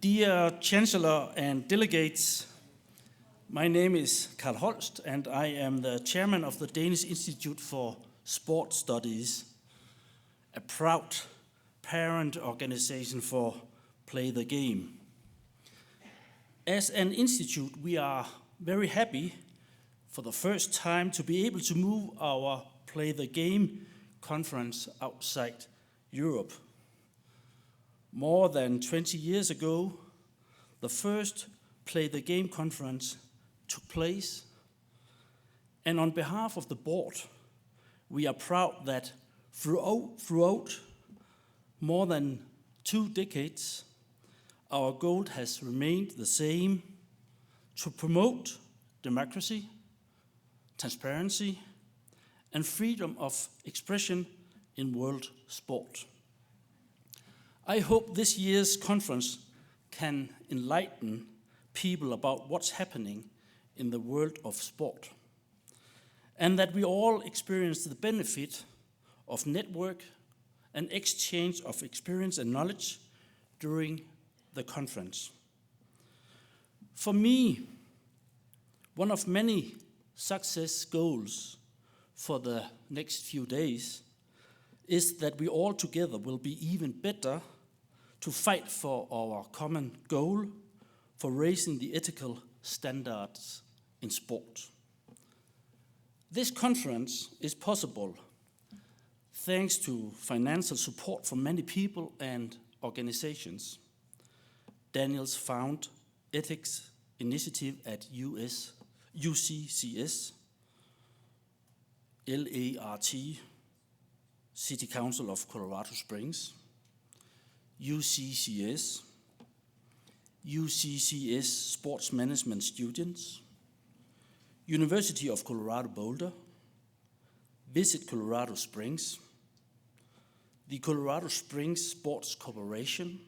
Dear Chancellor and delegates, my name is Carl Holst and I am the chairman of the Danish Institute for Sport Studies, a proud parent organization for Play the Game. As an institute, we are very happy for the first time to be able to move our Play the Game conference outside Europe. More than 20 years ago, the first Play the Game conference took place, and on behalf of the board, we are proud that throughout more than 2 decades, our goal has remained the same: to promote democracy, transparency, and freedom of expression in world sport. I hope this year's conference can enlighten people about what's happening in the world of sport, and that we all experience the benefit of network and exchange of experience and knowledge during the conference. For me, one of many success goals for the next few days is that we all together will be even better to fight for our common goal for raising the ethical standards in sport. This conference is possible thanks to financial support from many people and organizations. Daniel's found ethics initiative at UCCS, LART, City Council of Colorado Springs, UCCS, UCCS Sports Management Students, University of Colorado Boulder, Visit Colorado Springs, the Colorado Springs Sports Corporation,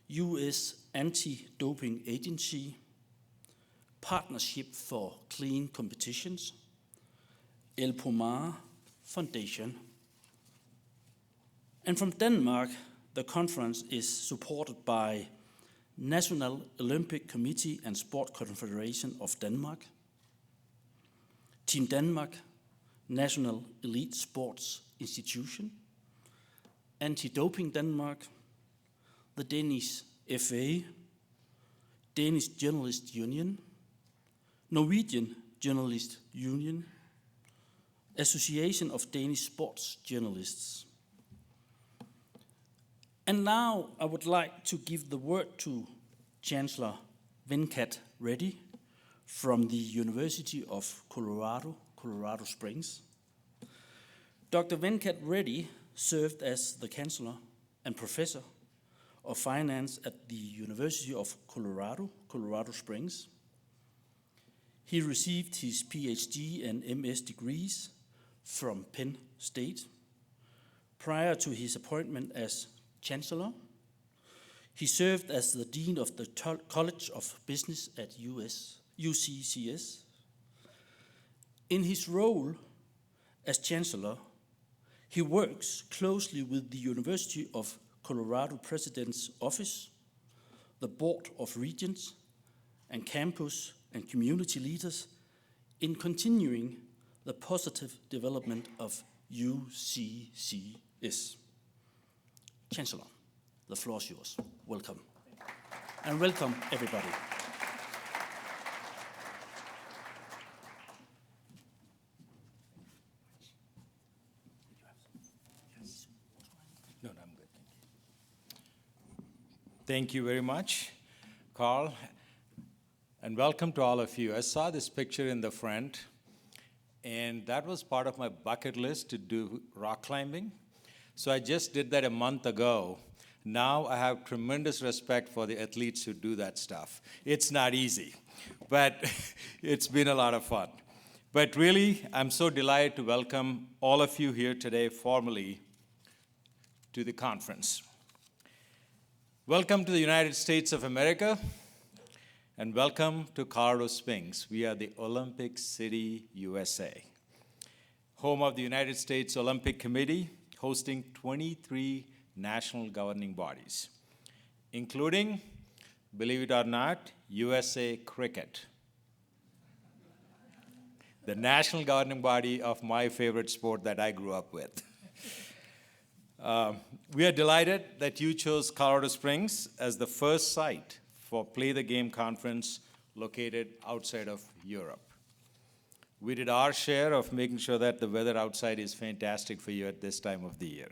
U.S. Anti-Doping Agency, Partnership for Clean Competitions, El Pomar Foundation. And from Denmark, the conference is supported by National Olympic Committee and Sport Confederation of Denmark, Team Denmark, National Elite Sports Institution, Anti-Doping Denmark, the Danish FA, Danish Journalist Union, Norwegian Journalist Union, Association of Danish Sports Journalists. And now I would like to give the word to Chancellor Venkat Reddy from the University of Colorado Springs. Dr. Venkat Reddy served as the Chancellor and Professor of Finance at the University of Colorado Springs. He received his PhD and MS degrees from Penn State. Prior to his appointment as Chancellor, he served as the Dean of the College of Business at UCCS. In his role as Chancellor, he works closely with the University of Colorado President's Office, the Board of Regents, and campus and community leaders in continuing the positive development of UCCS. Chancellor, the floor is yours. Welcome. And welcome, everybody. No, I'm good. Thank you very much, Carl. And welcome to all of you. I saw this picture in the front, and that was part of my bucket list to do rock climbing. So I just did that a month ago. Now I have tremendous respect for the athletes who do that stuff. It's not easy, but it's been a lot of fun. But really, I'm so delighted to welcome all of you here today formally to the conference. Welcome to the United States of America, and welcome to Colorado Springs. We are the Olympic City, USA, home of the United States Olympic Committee, hosting 23 national governing bodies. including, believe it or not, USA Cricket, the national governing body of my favorite sport that I grew up with. We are delighted that you chose Colorado Springs as the first site for Play the Game conference located outside of Europe. We did our share of making sure that the weather outside is fantastic for you at this time of the year.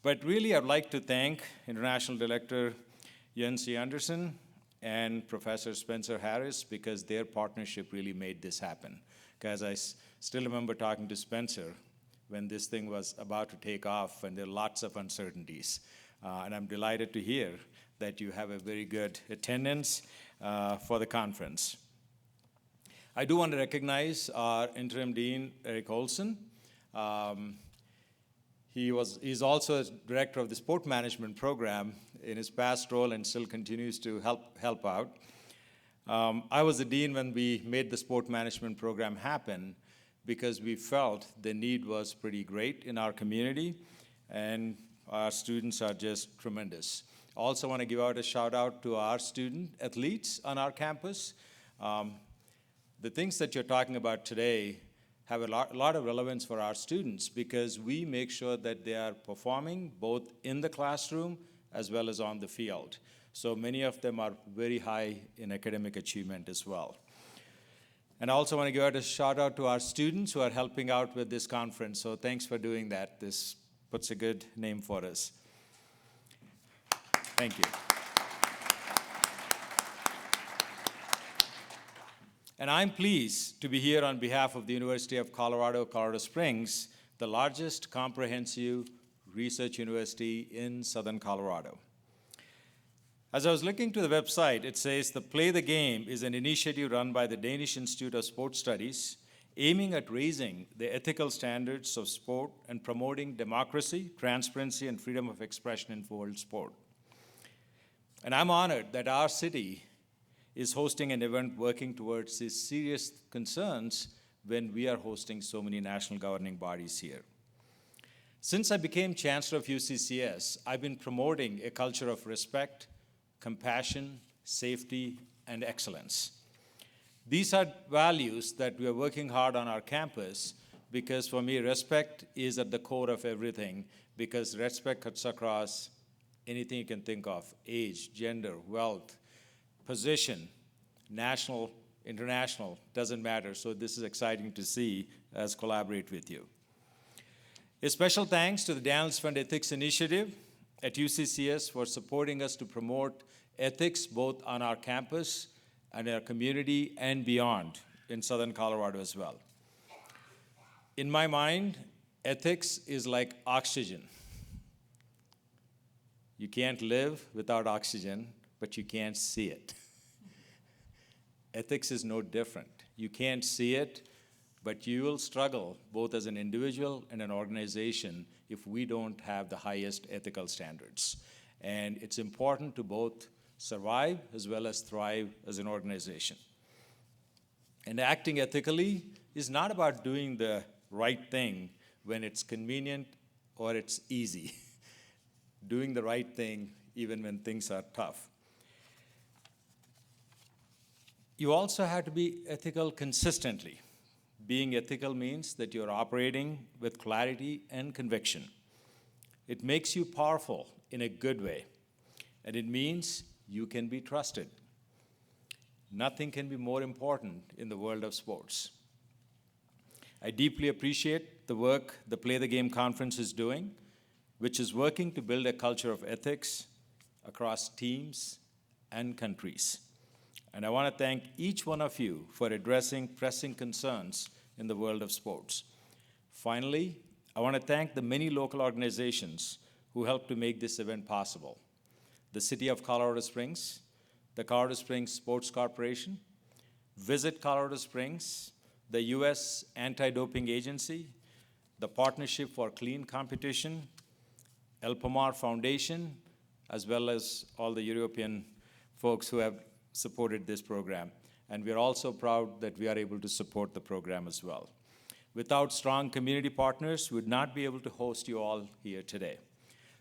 But really, I'd like to thank International Director Andersen and Professor Spencer Harris, because their partnership really made this happen. Because I still remember talking to Spencer when this thing was about to take off, and there are lots of uncertainties. And I'm delighted to hear that you have a very good attendance for the conference. I do want to recognize our interim dean, Eric Olson. He's also a director of the sport management program in his past role and still continues to help out. I was the dean when we made the sport management program happen, because we felt the need was pretty great in our community, and our students are just tremendous. Also want to give out a shout out to our student athletes on our campus. The things that you're talking about today have a lot of relevance for our students, because we make sure that they are performing both in the classroom as well as on the field. So many of them are very high in academic achievement as well. And I also want to give out a shout out to our students who are helping out with this conference. So thanks for doing that. This puts a good name for us. Thank you. And I'm pleased to be here on behalf of the University of Colorado, Colorado Springs, the largest comprehensive research university in Southern Colorado. As I was looking to the website, it says the Play the Game is an initiative run by the Danish Institute of Sport Studies, aiming at raising the ethical standards of sport and promoting democracy, transparency, and freedom of expression in world sport. And I'm honored that our city is hosting an event working towards these serious concerns when we are hosting so many national governing bodies here. Since I became Chancellor of UCCS, I've been promoting a culture of respect, compassion, safety, and excellence. These are values that we are working hard on our campus, because for me, respect is at the core of everything, because respect cuts across anything you can think of: age, gender, wealth, position, national, international, doesn't matter. So this is exciting to see us collaborate with you. A special thanks to the Danish Fund Ethics Initiative at UCCS for supporting us to promote ethics both on our campus and our community and beyond in Southern Colorado as well. In my mind, ethics is like oxygen. You can't live without oxygen, but you can't see it. Ethics is no different. You can't see it, but you will struggle both as an individual and an organization if we don't have the highest ethical standards. And it's important to both survive as well as thrive as an organization. And acting ethically is not about doing the right thing when it's convenient or it's easy. Doing the right thing even when things are tough. You also have to be ethical consistently. Being ethical means that you're operating with clarity and conviction. It makes you powerful in a good way, and it means you can be trusted. Nothing can be more important in the world of sports. I deeply appreciate the work the Play the Game conference is doing, which is working to build a culture of ethics across teams and countries. And I want to thank each one of you for addressing pressing concerns in the world of sports. Finally, I want to thank the many local organizations who helped to make this event possible. The City of Colorado Springs, the Colorado Springs Sports Corporation, Visit Colorado Springs, the U.S. Anti-Doping Agency, the Partnership for Clean Competition, El Pomar Foundation, as well as all the European folks who have supported this program. And we are also proud that we are able to support the program as well. Without strong community partners, we would not be able to host you all here today.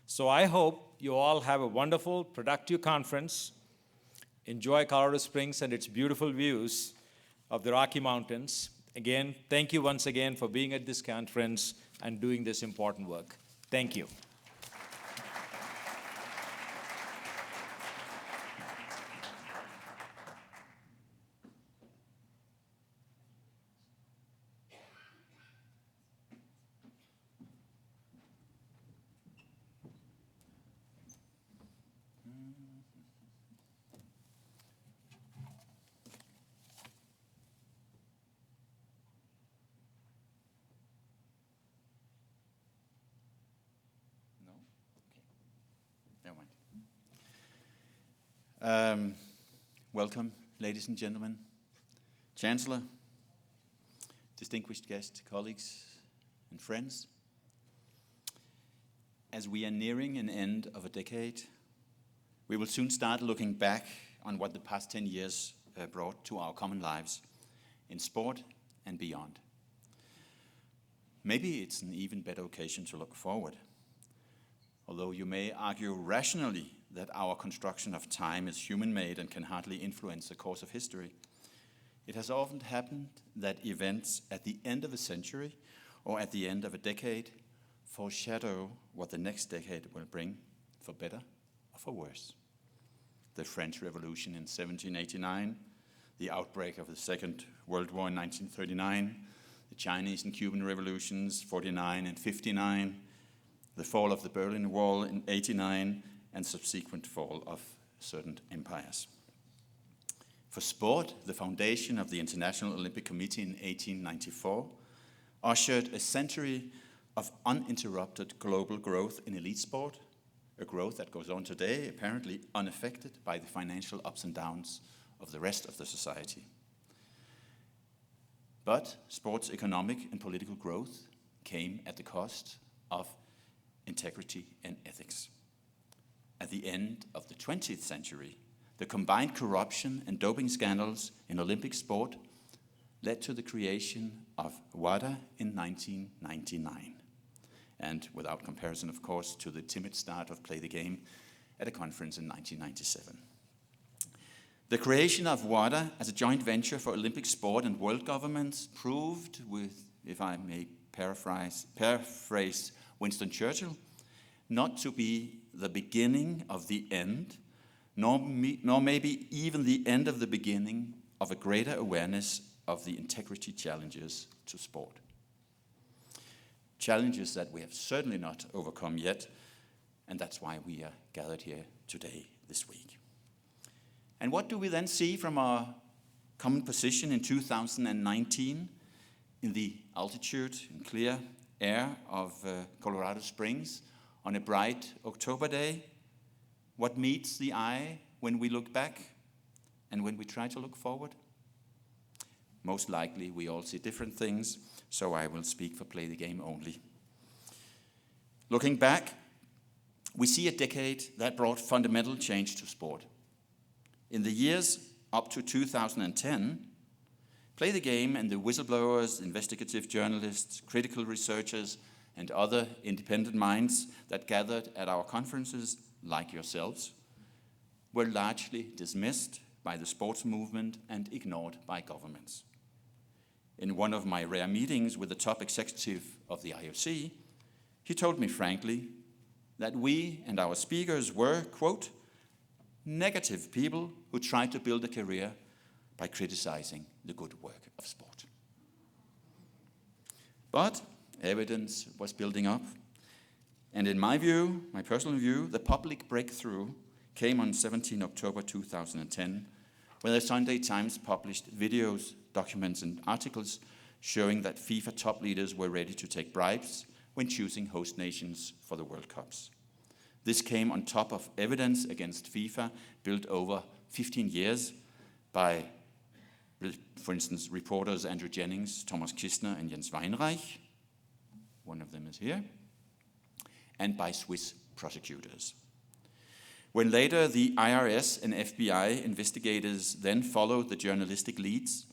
So I hope you all have a wonderful, productive conference. Enjoy Colorado Springs and its beautiful views of the Rocky Mountains. Again, thank you once again for being at this conference and doing this important work. Thank you. Welcome, ladies and gentlemen, Chancellor, distinguished guests, colleagues, and friends. As we are nearing an end of a decade, we will soon start looking back on what the past 10 years brought to our common lives in sport and beyond. Maybe it's an even better occasion to look forward. Although you may argue rationally that our construction of time is human-made and can hardly influence the course of history, it has often happened that events at the end of a century or at the end of a decade foreshadow what the next decade will bring, for better or for worse. The French Revolution in 1789, the outbreak of the Second World War in 1939, the Chinese and Cuban revolutions, 49 and 59, the fall of the Berlin Wall in 89, and subsequent fall of certain empires. For sport, the foundation of the International Olympic Committee in 1894 ushered a century of uninterrupted global growth in elite sport, a growth that goes on today, apparently unaffected by the financial ups and downs of the rest of the society. But sports economic and political growth came at the cost of integrity and ethics. At the end of the 20th century, the combined corruption and doping scandals in Olympic sport led to the creation of WADA in 1999. And without comparison, of course, to the timid start of Play the Game at a conference in 1997. The creation of WADA as a joint venture for Olympic sport and world governments proved, with, if I may paraphrase Winston Churchill, not to be the beginning of the end, nor maybe even the end of the beginning of a greater awareness of the integrity challenges to sport. Challenges that we have certainly not overcome yet, and that's why we are gathered here today, this week. And what do we then see from our common position in 2019 in the altitude and clear air of Colorado Springs on a bright October day? What meets the eye when we look back and when we try to look forward? Most likely we all see different things, so I will speak for Play the Game only. Looking back, we see a decade that brought fundamental change to sport. In the years up to 2010, Play the Game and the whistleblowers, investigative journalists, critical researchers, and other independent minds that gathered at our conferences, like yourselves, were largely dismissed by the sports movement and ignored by governments. In one of my rare meetings with the top executive of the IOC, he told me frankly that we and our speakers were, quote, negative people who tried to build a career by criticizing the good work of sport. But evidence was building up, and in my view, my personal view, the public breakthrough came on 17 October 2010, when the Sunday Times published videos, documents, and articles showing that FIFA top leaders were ready to take bribes when choosing host nations for the World Cups. This came on top of evidence against FIFA built over 15 years by, for instance, reporters Andrew Jennings, Thomas Kistner, and Jens Weinreich. One of them is here. And by Swiss prosecutors. When later the IRS and FBI investigators then followed the journalistic leads,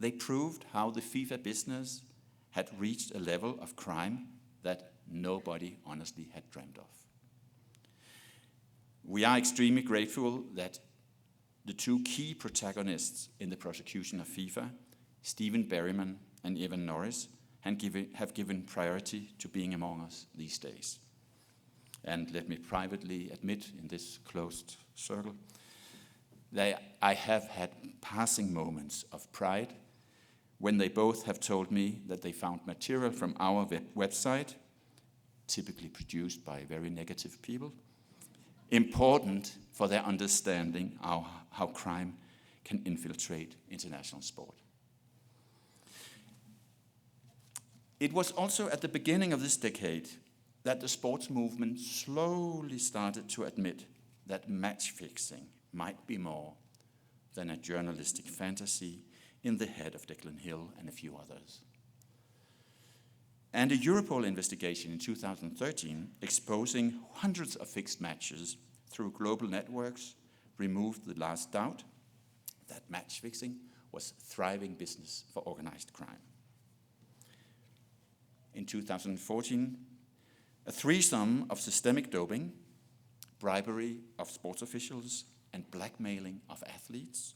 they proved how the FIFA business had reached a level of crime that nobody honestly had dreamt of. We are extremely grateful that the two key protagonists in the prosecution of FIFA, Stephen Berryman and Evan Norris, have given priority to being among us these days. And let me privately admit in this closed circle that I have had passing moments of pride when they both have told me that they found material from our website, typically produced by very negative people, important for their understanding how crime can infiltrate international sport. It was also at the beginning of this decade that the sports movement slowly started to admit that match fixing might be more than a journalistic fantasy in the head of Declan Hill and a few others. And a Europol investigation in 2013 exposing hundreds of fixed matches through global networks removed the last doubt that match fixing was thriving business for organized crime. In 2014, a threesome of systemic doping, bribery of sports officials, and blackmailing of athletes,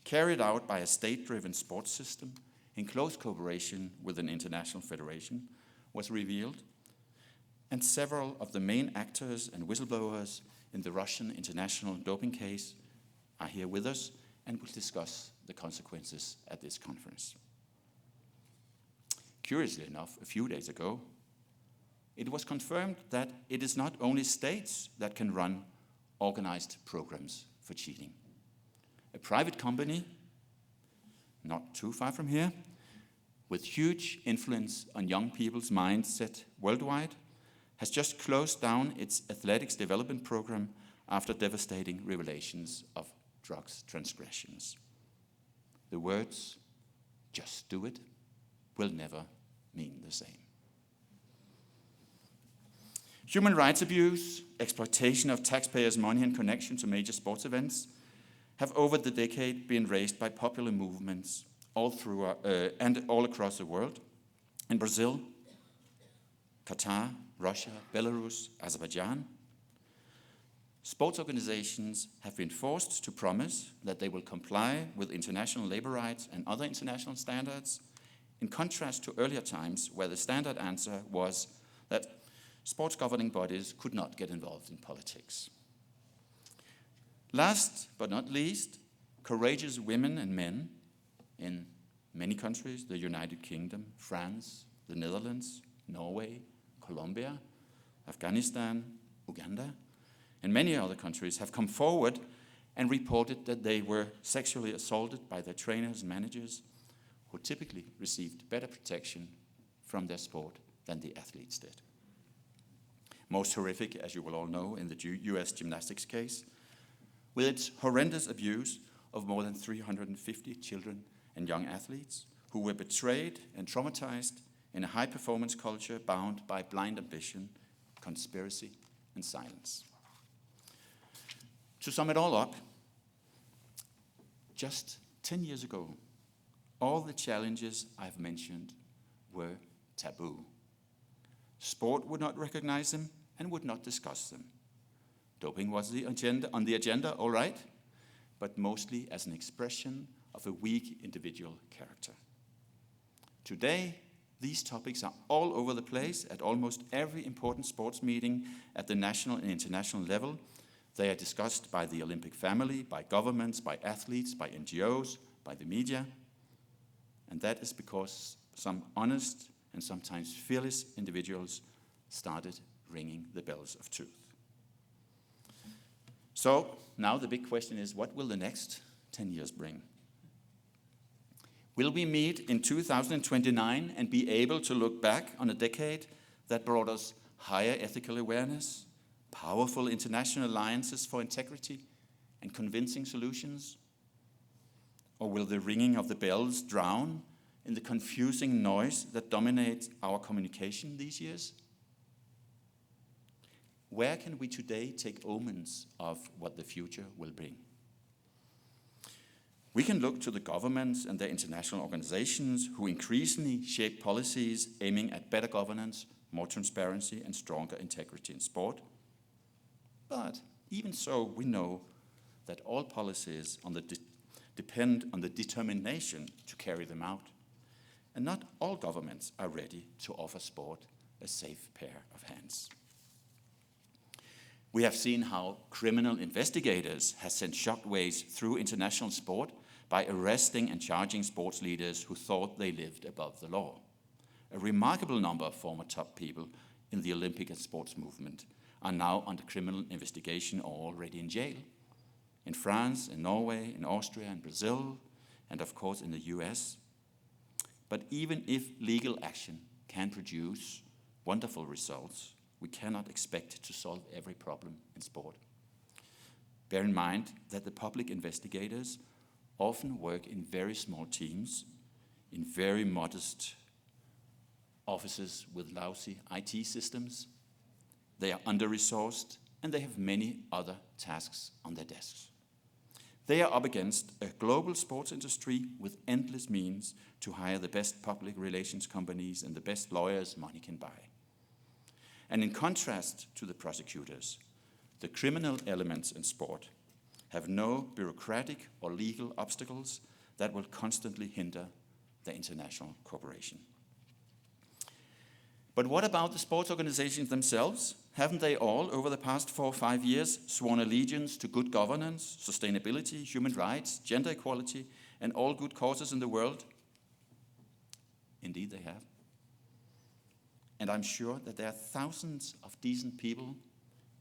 carried out by a state-driven sports system in close cooperation with an international federation, was revealed, and several of the main actors and whistleblowers in the Russian international doping case are here with us and will discuss the consequences at this conference. Curiously enough, a few days ago, it was confirmed that it is not only states that can run organized programs for cheating. A private company, not too far from here, with huge influence on young people's mindset worldwide, has just closed down its athletics development program after devastating revelations of drugs transgressions. The words, "just do it," will never mean the same. Human rights abuse, exploitation of taxpayers' money in connection to major sports events have over the decade been raised by popular movements all across the world. In Brazil, Qatar, Russia, Belarus, Azerbaijan, sports organizations have been forced to promise that they will comply with international labor rights and other international standards, in contrast to earlier times where the standard answer was that sports governing bodies could not get involved in politics. Last but not least, courageous women and men in many countries, the United Kingdom, France, the Netherlands, Norway, Colombia, Afghanistan, Uganda, and many other countries have come forward and reported that they were sexually assaulted by their trainers and managers, who typically received better protection from their sport than the athletes did. Most horrific, as you will all know, in the US gymnastics case, with its horrendous abuse of more than 350 children and young athletes who were betrayed and traumatized in a high-performance culture bound by blind ambition, conspiracy, and silence. To sum it all up, just 10 years ago, all the challenges I've mentioned were taboo. Sport would not recognize them and would not discuss them. Doping was on the agenda, all right, but mostly as an expression of a weak individual character. Today, these topics are all over the place at almost every important sports meeting at the national and international level. They are discussed by the Olympic family, by governments, by athletes, by NGOs, by the media. And that is because some honest and sometimes fearless individuals started ringing the bells of truth. So now the big question is, what will the next 10 years bring? Will we meet in 2029 and be able to look back on a decade that brought us higher ethical awareness, powerful international alliances for integrity, and convincing solutions? Or will the ringing of the bells drown in the confusing noise that dominates our communication these years? Where can we today take omens of what the future will bring? We can look to the governments and their international organizations who increasingly shape policies aiming at better governance, more transparency, and stronger integrity in sport. But even so, we know that all policies depend on the determination to carry them out. And not all governments are ready to offer sport a safe pair of hands. We have seen how criminal investigators have sent shockwaves through international sport by arresting and charging sports leaders who thought they lived above the law. A remarkable number of former top people in the Olympic and sports movement are now under criminal investigation or already in jail. In France, in Norway, in Austria, in Brazil, and of course in the US. But even if legal action can produce wonderful results, we cannot expect to solve every problem in sport. Bear in mind that the public investigators often work in very small teams, in very modest offices with lousy IT systems. They are under-resourced, and they have many other tasks on their desks. They are up against a global sports industry with endless means to hire the best public relations companies and the best lawyers money can buy. And in contrast to the prosecutors, the criminal elements in sport have no bureaucratic or legal obstacles that will constantly hinder the international cooperation. But what about the sports organizations themselves? Haven't they all, over the past 4 or 5 years, sworn allegiance to good governance, sustainability, human rights, gender equality, and all good causes in the world? Indeed, they have. And I'm sure that there are thousands of decent people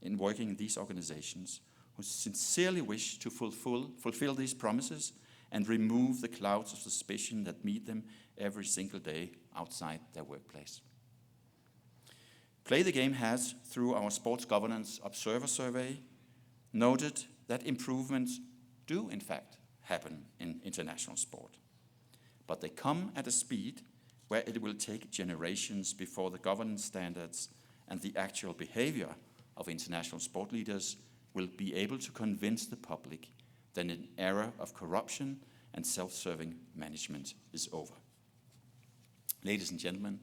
working in these organizations who sincerely wish to fulfill these promises and remove the clouds of suspicion that meet them every single day outside their workplace. Play the Game has, through our Sports Governance Observer Survey, noted that improvements do, in fact, happen in international sport. But they come at a speed where it will take generations before the governance standards and the actual behavior of international sport leaders will be able to convince the public that an era of corruption and self-serving management is over. Ladies and gentlemen,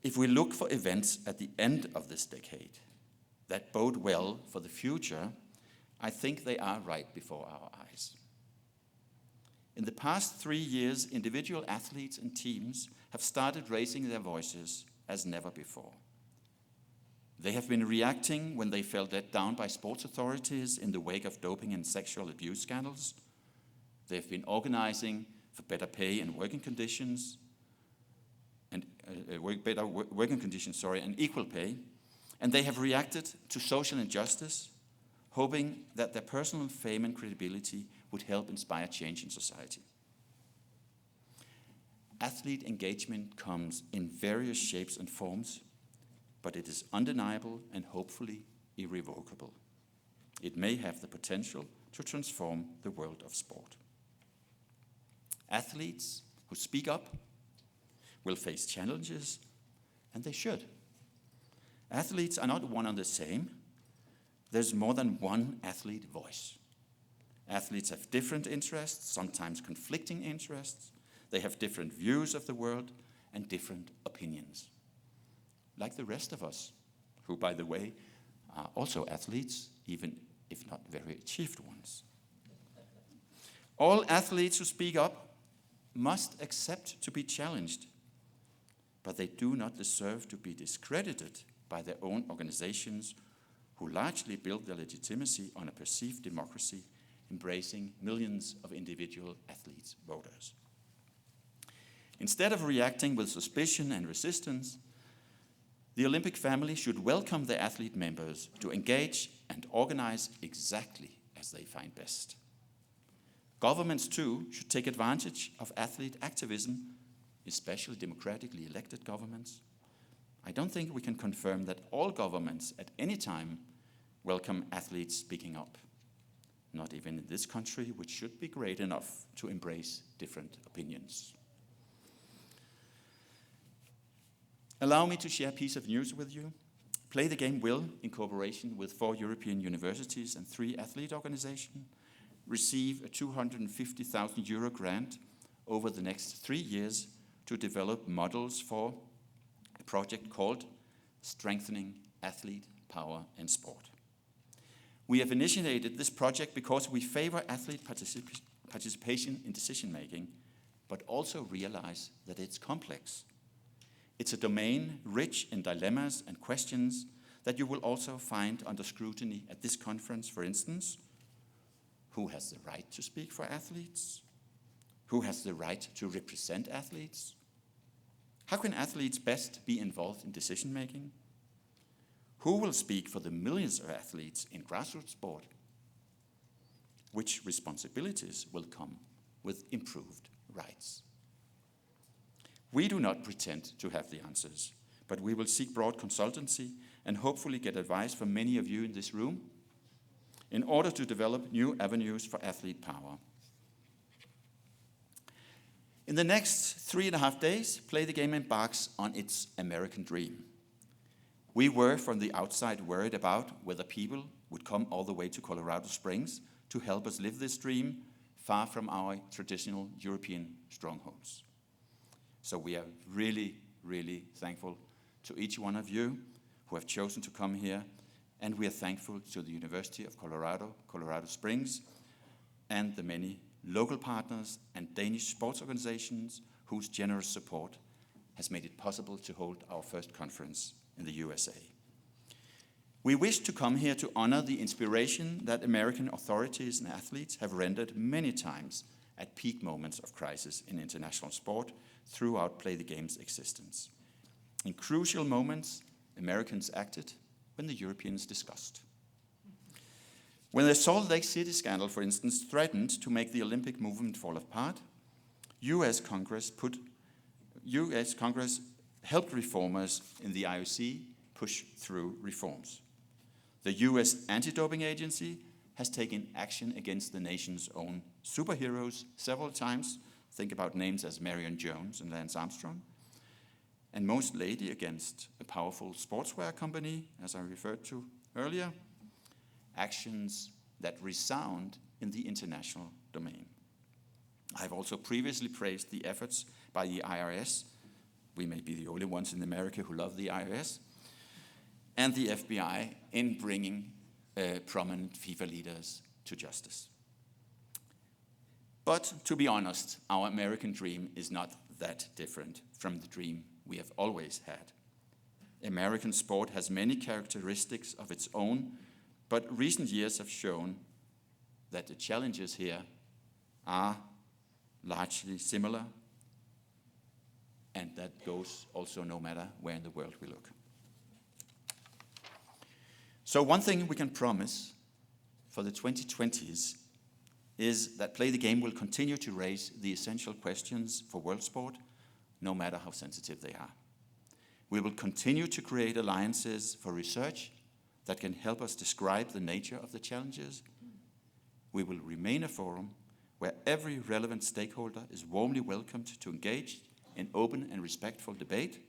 if we look for events at the end of this decade that bode well for the future, I think they are right before our eyes. In the past 3 years, individual athletes and teams have started raising their voices as never before. They have been reacting when they felt let down by sports authorities in the wake of doping and sexual abuse scandals. They have been organizing for better pay and working conditions, and equal pay. And they have reacted to social injustice, hoping that their personal fame and credibility would help inspire change in society. Athlete engagement comes in various shapes and forms, but it is undeniable and hopefully irrevocable. It may have the potential to transform the world of sport. Athletes who speak up will face challenges, and they should. Athletes are not one and the same. There's more than one athlete voice. Athletes have different interests, sometimes conflicting interests. They have different views of the world and different opinions. Like the rest of us, who, by the way, are also athletes, even if not very achieved ones. All athletes who speak up must accept to be challenged, but they do not deserve to be discredited by their own organizations who largely build their legitimacy on a perceived democracy, embracing millions of individual athletes' voters. Instead of reacting with suspicion and resistance, the Olympic family should welcome their athlete members to engage and organize exactly as they find best. Governments, too, should take advantage of athlete activism, especially democratically elected governments. I don't think we can confirm that all governments at any time welcome athletes speaking up. Not even in this country, which should be great enough to embrace different opinions. Allow me to share a piece of news with you. Play the Game will, in cooperation with 4 European universities and 3 athlete organizations, receive a €250,000 grant over the next 3 years to develop models for a project called Strengthening Athlete Power in Sport. We have initiated this project because we favor athlete participation in decision-making, but also realize that it's complex. It's a domain rich in dilemmas and questions that you will also find under scrutiny at this conference, for instance. Who has the right to speak for athletes? Who has the right to represent athletes? How can athletes best be involved in decision-making? Who will speak for the millions of athletes in grassroots sport? Which responsibilities will come with improved rights? We do not pretend to have the answers, but we will seek broad consultancy and hopefully get advice from many of you in this room in order to develop new avenues for athlete power. In the next 3.5 days, Play the Game embarks on its American dream. We were from the outside worried about whether people would come all the way to Colorado Springs to help us live this dream far from our traditional European strongholds. So we are really, really thankful to each one of you who have chosen to come here, and we are thankful to the University of Colorado, Colorado Springs, and the many local partners and Danish sports organizations whose generous support has made it possible to hold our first conference in the USA. We wish to come here to honor the inspiration that American authorities and athletes have rendered many times at peak moments of crisis in international sport throughout Play the Game's existence. In crucial moments, Americans acted when the Europeans discussed. When the Salt Lake City scandal, for instance, threatened to make the Olympic movement fall apart, US Congress helped reformers in the IOC push through reforms. The US Anti-Doping Agency has taken action against the nation's own superheroes several times. Think about names as Marion Jones and Lance Armstrong. And most lately against a powerful sportswear company, as I referred to earlier. Actions that resound in the international domain. I've also previously praised the efforts by the IRS. We may be the only ones in America who love the IRS. And the FBI in bringing prominent FIFA leaders to justice. But to be honest, our American dream is not that different from the dream we have always had. American sport has many characteristics of its own, but recent years have shown that the challenges here are largely similar, and that goes also no matter where in the world we look. So one thing we can promise for the 2020s is that Play the Game will continue to raise the essential questions for world sport, no matter how sensitive they are. We will continue to create alliances for research that can help us describe the nature of the challenges. We will remain a forum where every relevant stakeholder is warmly welcomed to engage in open and respectful debate,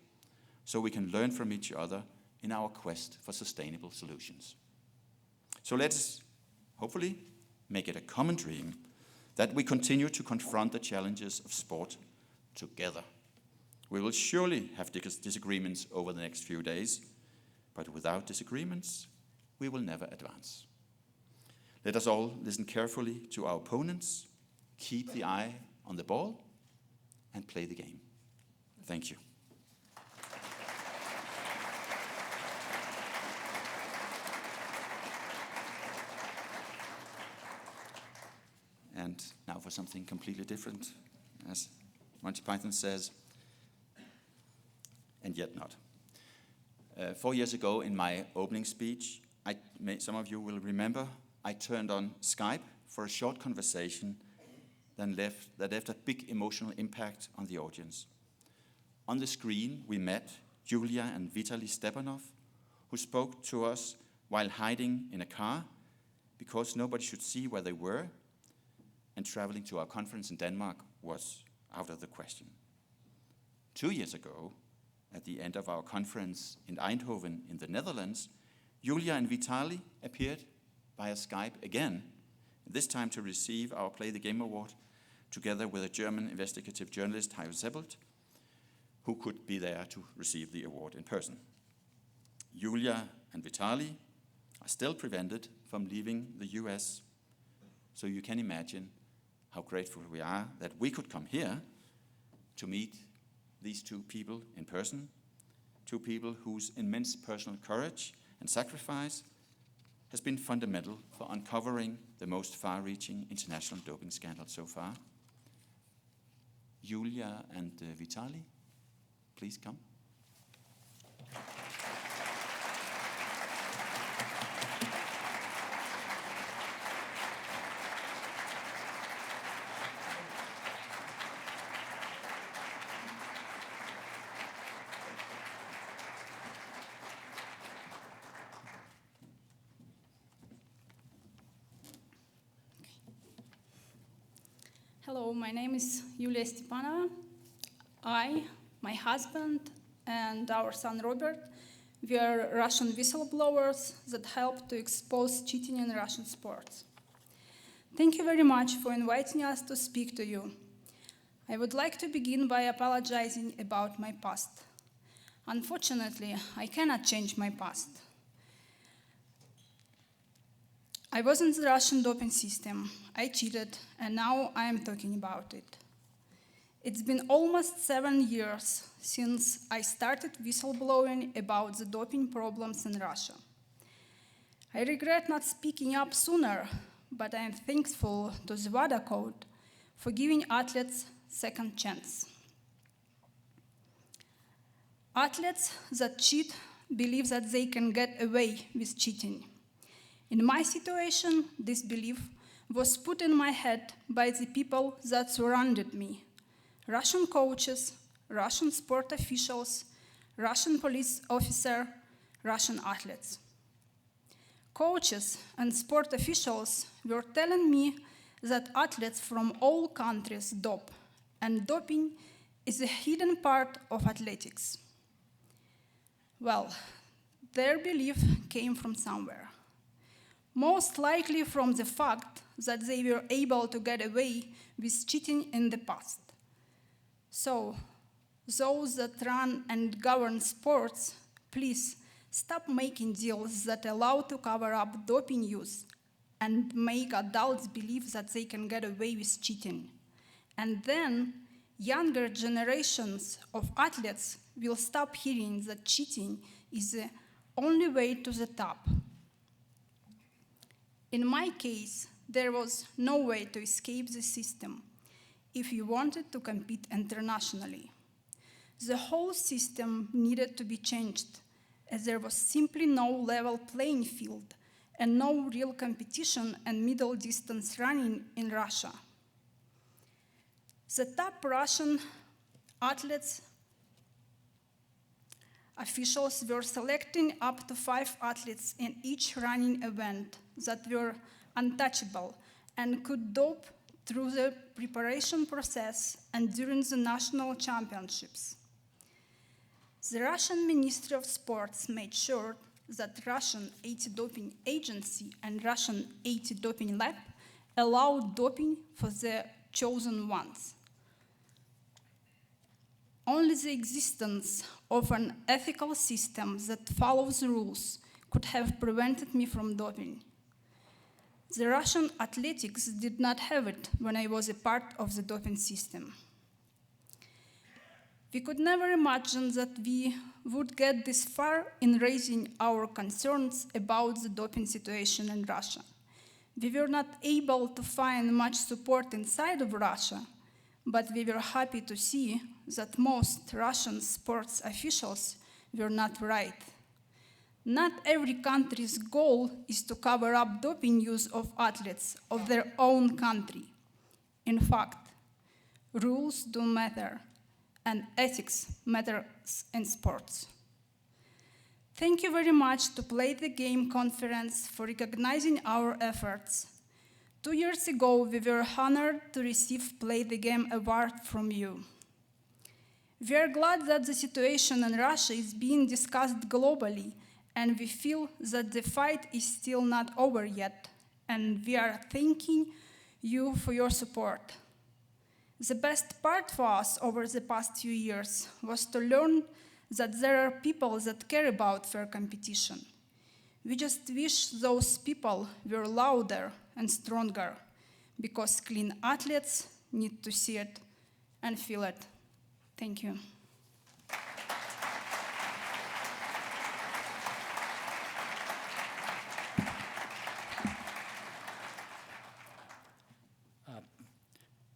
so we can learn from each other in our quest for sustainable solutions. So let's hopefully make it a common dream that we continue to confront the challenges of sport together. We will surely have disagreements over the next few days, but without disagreements, we will never advance. Let us all listen carefully to our opponents, keep the eye on the ball, and play the game. Thank you. And now for something completely different, as Monty Python says, and yet not. 4 years ago in my opening speech, some of you will remember, I turned on Skype for a short conversation that left a big emotional impact on the audience. On the screen, we met Yuliya and Vitaly Stepanov, who spoke to us while hiding in a car because nobody should see where they were, and traveling to our conference in Denmark was out of the question. 2 years ago, at the end of our conference in Eindhoven in the Netherlands, Yuliya and Vitaly appeared via Skype again, this time to receive our Play the Game award, together with a German investigative journalist, Hyperandrogenism, who could be there to receive the award in person. Yuliya and Vitaly are still prevented from leaving the US. So you can imagine how grateful we are that we could come here to meet these two people in person, two people whose immense personal courage and sacrifice has been fundamental for uncovering the most far-reaching international doping scandal so far. Yuliya and Vitaly, please come. Hello, my name is Yuliya Stepanova. I, my husband, and our son Robert, we are Russian whistleblowers that help to expose cheating in Russian sports. Thank you very much for inviting us to speak to you. I would like to begin by apologizing about my past. Unfortunately, I cannot change my past. I was in the Russian doping system, I cheated, and now I am talking about it. It's been almost 7 years since I started whistleblowing about the doping problems in Russia. I regret not speaking up sooner, but I am thankful to the WADA code for giving athletes second chance. Athletes that cheat believe that they can get away with cheating. In my situation, this belief was put in my head by the people that surrounded me: Russian coaches, Russian sport officials, Russian police officers, Russian athletes. Coaches and sport officials were telling me that athletes from all countries dope, and doping is a hidden part of athletics. Well, their belief came from somewhere. Most likely from the fact that they were able to get away with cheating in the past. So, those that run and govern sports, please stop making deals that allow to cover up doping use and make adults believe that they can get away with cheating. And then, younger generations of athletes will stop hearing that cheating is the only way to the top. In my case, there was no way to escape the system if you wanted to compete internationally. The whole system needed to be changed, as there was simply no level playing field and no real competition and middle distance running in Russia. The top Russian athletes officials were selecting up to 5 athletes in each running event that were untouchable and could dope through the preparation process and during the national championships. The Russian Ministry of Sports made sure that Russian Anti-Doping Agency and Russian Anti-Doping Lab allowed doping for the chosen ones. Only the existence of an ethical system that follows rules could have prevented me from doping. The Russian athletics did not have it when I was a part of the doping system. We could never imagine that we would get this far in raising our concerns about the doping situation in Russia. We were not able to find much support inside of Russia, but we were happy to see that most Russian sports officials were not right. Not every country's goal is to cover up doping use of athletes of their own country. In fact, rules do matter, and ethics matters in sports. Thank you very much to Play the Game conference for recognizing our efforts. 2 years ago, we were honored to receive Play the Game award from you. We are glad that the situation in Russia is being discussed globally, and we feel that the fight is still not over yet, and we are thanking you for your support. The best part for us over the past few years was to learn that there are people that care about fair competition. We just wish those people were louder and stronger, because clean athletes need to see it and feel it. Thank you.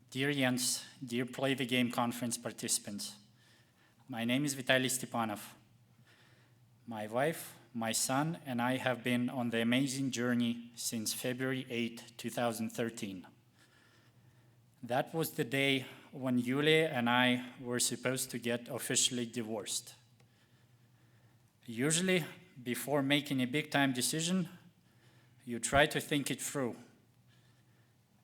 Dear Jens, dear Play the Game conference participants, my name is Vitaly Stepanov. My wife, my son, and I have been on the amazing journey since February 8, 2013. That was the day when Yuliya and I were supposed to get officially divorced. Usually, before making a big-time decision, you try to think it through.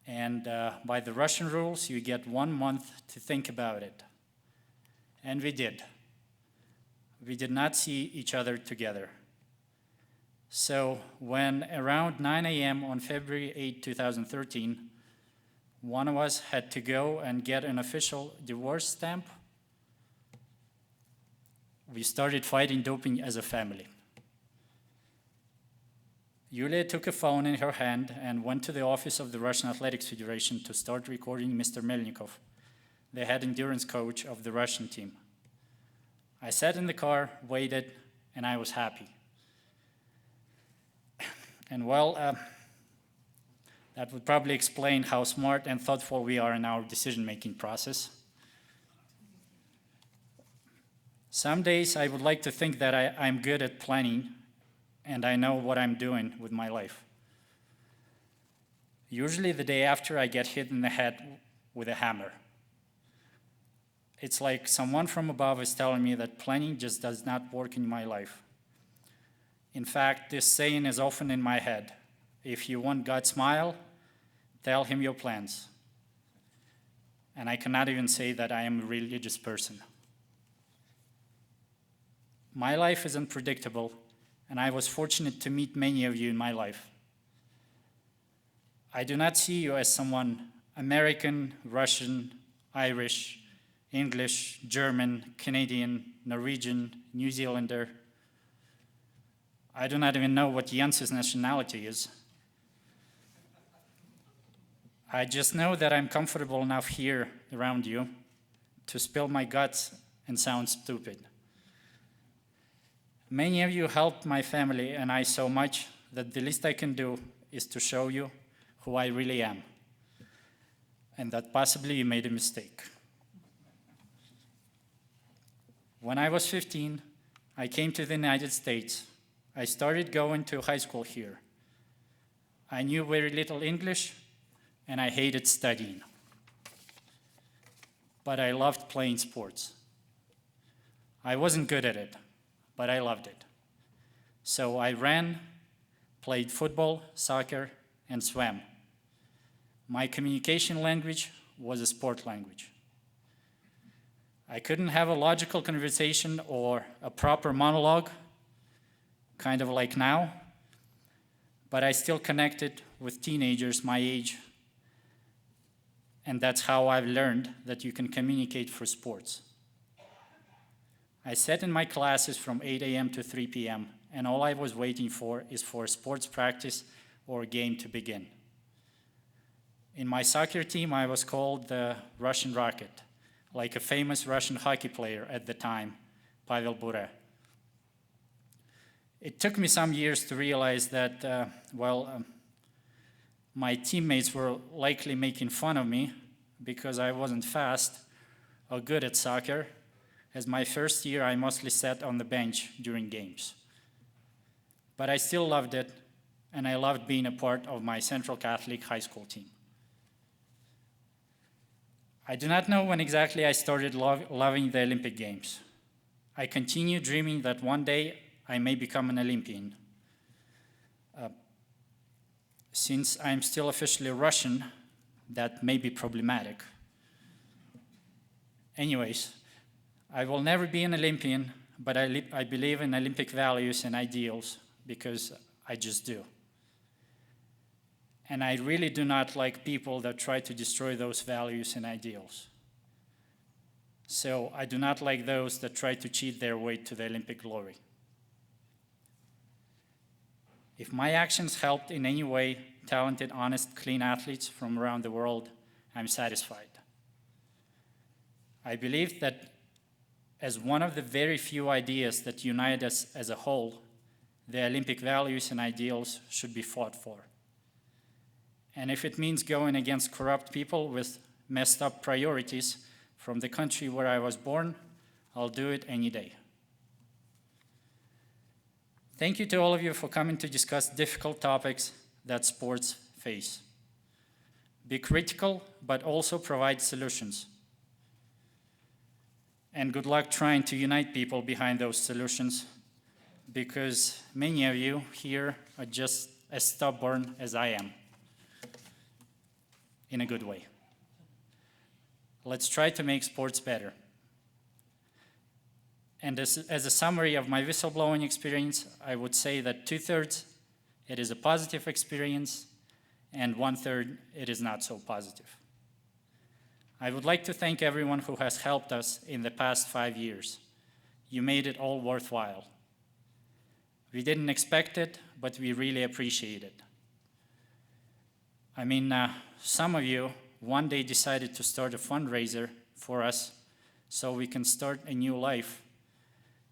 And by the Russian rules, you get 1 month to think about it. And we did. We did not see each other together. So when around 9 a.m. on February 8, 2013, one of us had to go and get an official divorce stamp, we started fighting doping as a family. Yuliya took a phone in her hand and went to the office of the Russian Athletics Federation to start recording Mr. Melnikov, the head endurance coach of the Russian team. I sat in the car, waited, and I was happy. And well, that would probably explain how smart and thoughtful we are in our decision-making process. Some days I would like to think that I'm good at planning and I know what I'm doing with my life. Usually the day after, I get hit in the head with a hammer. It's like someone from above is telling me that planning just does not work in my life. In fact, this saying is often in my head. If you want God's smile, tell him your plans. And I cannot even say that I am a religious person. My life is unpredictable, and I was fortunate to meet many of you in my life. I do not see you as someone American, Russian, Irish, English, German, Canadian, Norwegian, New Zealander. I do not even know what Jens's nationality is. I just know that I'm comfortable enough here around you to spill my guts and sound stupid. Many of you helped my family and I so much that the least I can do is to show you who I really am, and that possibly you made a mistake. When I was 15, I came to the United States. I started going to high school here. I knew very little English, and I hated studying. But I loved playing sports. I wasn't good at it, but I loved it. So I ran, played football, soccer, and swam. My communication language was a sport language. I couldn't have a logical conversation or a proper monologue, kind of like now, but I still connected with teenagers my age, and that's how I've learned that you can communicate through sports. I sat in my classes from 8 a.m. to 3 p.m., and all I was waiting for is for sports practice or a game to begin. In my soccer team, I was called the Russian Rocket, like a famous Russian hockey player at the time, Pavel Bure. It took me some years to realize that, my teammates were likely making fun of me because I wasn't fast or good at soccer. As my first year, I mostly sat on the bench during games. But I still loved it, and I loved being a part of my Central Catholic high school team. I do not know when exactly I started loving the Olympic Games. I continue dreaming that one day I may become an Olympian. Since I'm still officially Russian, that may be problematic. Anyways, I will never be an Olympian, but I believe in Olympic values and ideals because I just do. And I really do not like people that try to destroy those values and ideals. So I do not like those that try to cheat their way to the Olympic glory. If my actions helped in any way talented, honest, clean athletes from around the world, I'm satisfied. I believe that as one of the very few ideas that unite us as a whole, the Olympic values and ideals should be fought for. And if it means going against corrupt people with messed up priorities from the country where I was born, I'll do it any day. Thank you to all of you for coming to discuss difficult topics that sports face. Be critical, but also provide solutions. And good luck trying to unite people behind those solutions, because many of you here are just as stubborn as I am, in a good way. Let's try to make sports better. And as a summary of my whistleblowing experience, I would say that 2/3, it is a positive experience, and 1/3, it is not so positive. I would like to thank everyone who has helped us in the past 5 years. You made it all worthwhile. We didn't expect it, but we really appreciate it. I mean, some of you one day decided to start a fundraiser for us so we can start a new life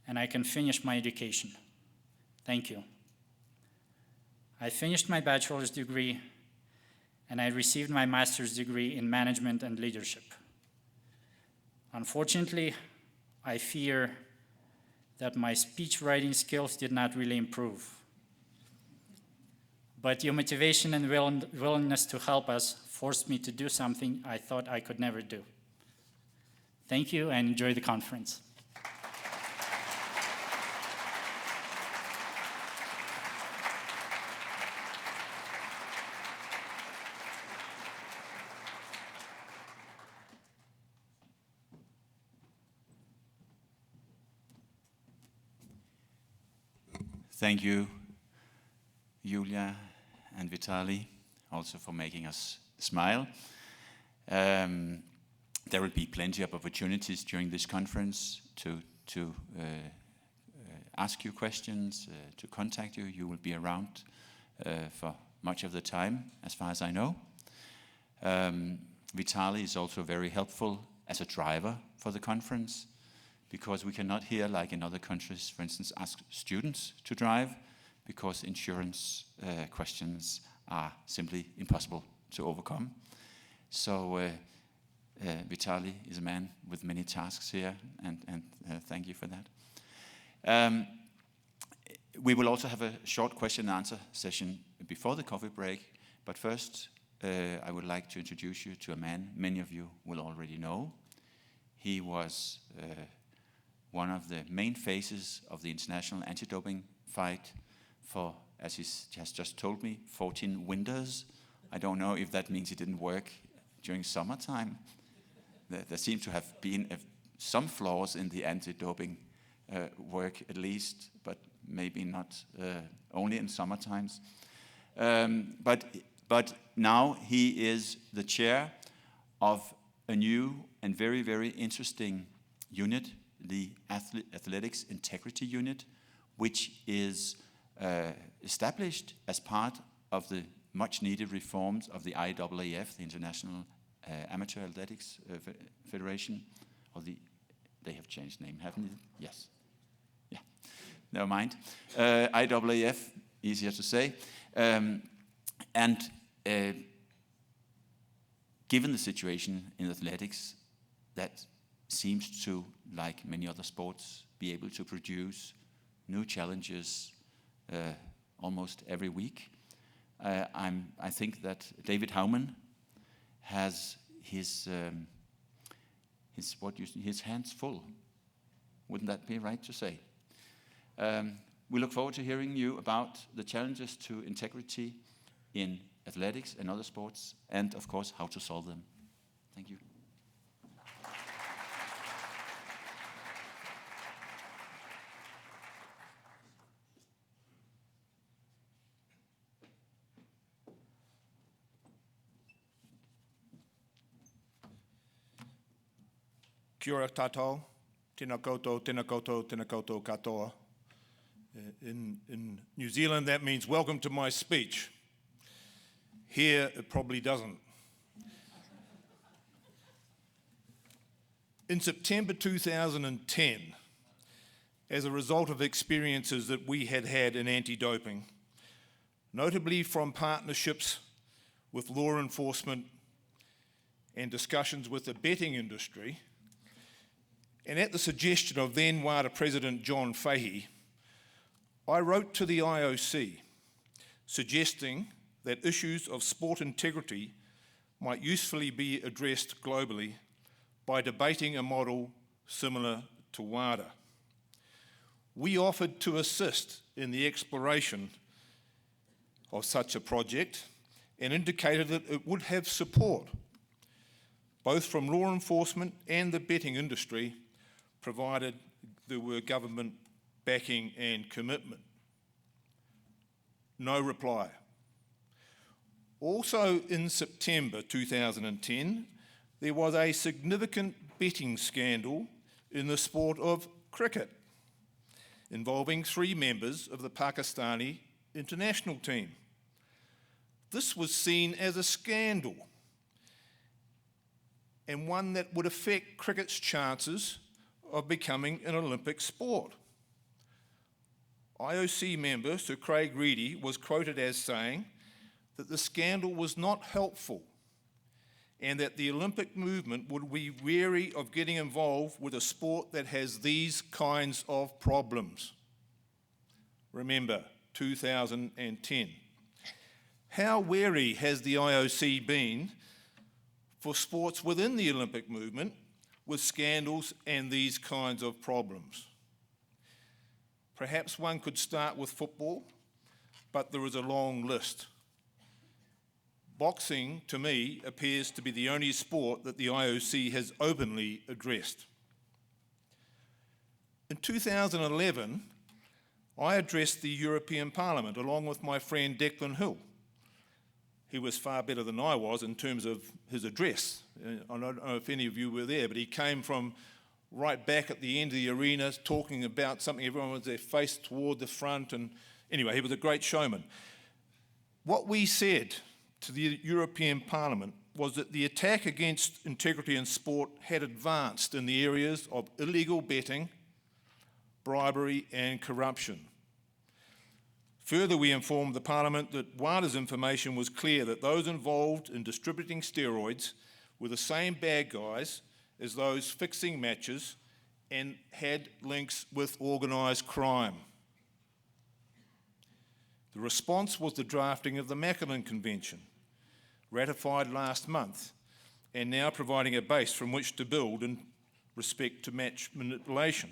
and I can finish my education. Thank you. I finished my bachelor's degree and I received my master's degree in management and leadership. Unfortunately, I fear that my speech writing skills did not really improve. But your motivation and willingness to help us forced me to do something I thought I could never do. Thank you and enjoy the conference. Thank you, Yuliya and Vitaly, also for making us smile. There will be plenty of opportunities during this conference to ask you questions, to contact you. You will be around for much of the time, as far as I know. Vitaly is also very helpful as a driver for the conference, because we cannot here, like in other countries, for instance, ask students to drive, because insurance questions are simply impossible to overcome. So Vitaly is a man with many tasks here, and thank you for that. We will also have a short question and answer session before the coffee break, but first I would like to introduce you to a man many of you will already know. He was one of the main faces of the international anti-doping fight for, as he has just told me, 14 winters. I don't know if that means it didn't work during summertime. There seems to have been some flaws in the anti-doping work at least, but maybe not only in summer times. But now he is the chair of a new and very, very interesting unit, the Athletics Integrity Unit, which is established as part of the much-needed reforms of the IAAF, the International Amateur Athletics Federation, or they have changed name, haven't they? Yes. Yeah, never mind. IAAF, easier to say. Given the situation in athletics, that seems to, like many other sports, be able to produce new challenges almost every week. I think that David Howman has his hands full. Wouldn't that be right to say? We look forward to hearing you about the challenges to integrity in athletics and other sports, and of course, how to solve them. Thank you. Kia ora tātou, tēnā koutou katoa. In New Zealand, that means welcome to my speech. Here, it probably doesn't. In September 2010, as a result of experiences that we had had in anti-doping, notably from partnerships with law enforcement and discussions with the betting industry, and at the suggestion of then WADA President John Fahey, I wrote to the IOC suggesting that issues of sport integrity might usefully be addressed globally by debating a model similar to WADA. We offered to assist in the exploration of such a project and indicated that it would have support, both from law enforcement and the betting industry, provided there were government backing and commitment. No reply. Also in September 2010, there was a significant betting scandal in the sport of cricket, involving 3 members of the Pakistani international team. This was seen as a scandal, and one that would affect cricket's chances of becoming an Olympic sport. IOC member Sir Craig Reddy was quoted as saying that the scandal was not helpful and that the Olympic movement would be wary of getting involved with a sport that has these kinds of problems. Remember, 2010. How wary has the IOC been for sports within the Olympic movement with scandals and these kinds of problems? Perhaps one could start with football, but there is a long list. Boxing, to me, appears to be the only sport that the IOC has openly addressed. In 2011, I addressed the European Parliament along with my friend Declan Hill. He was far better than I was in terms of his address. I don't know if any of you were there, but he came from right back at the end of the arena talking about something, everyone with their face toward the front, and anyway, he was a great showman. What we said to the European Parliament was that the attack against integrity in sport had advanced in the areas of illegal betting, bribery and corruption. Further, we informed the Parliament that WADA's information was clear that those involved in distributing steroids were the same bad guys as those fixing matches and had links with organised crime. The response was the drafting of the Macklin Convention, ratified last month, and now providing a base from which to build in respect to match manipulation,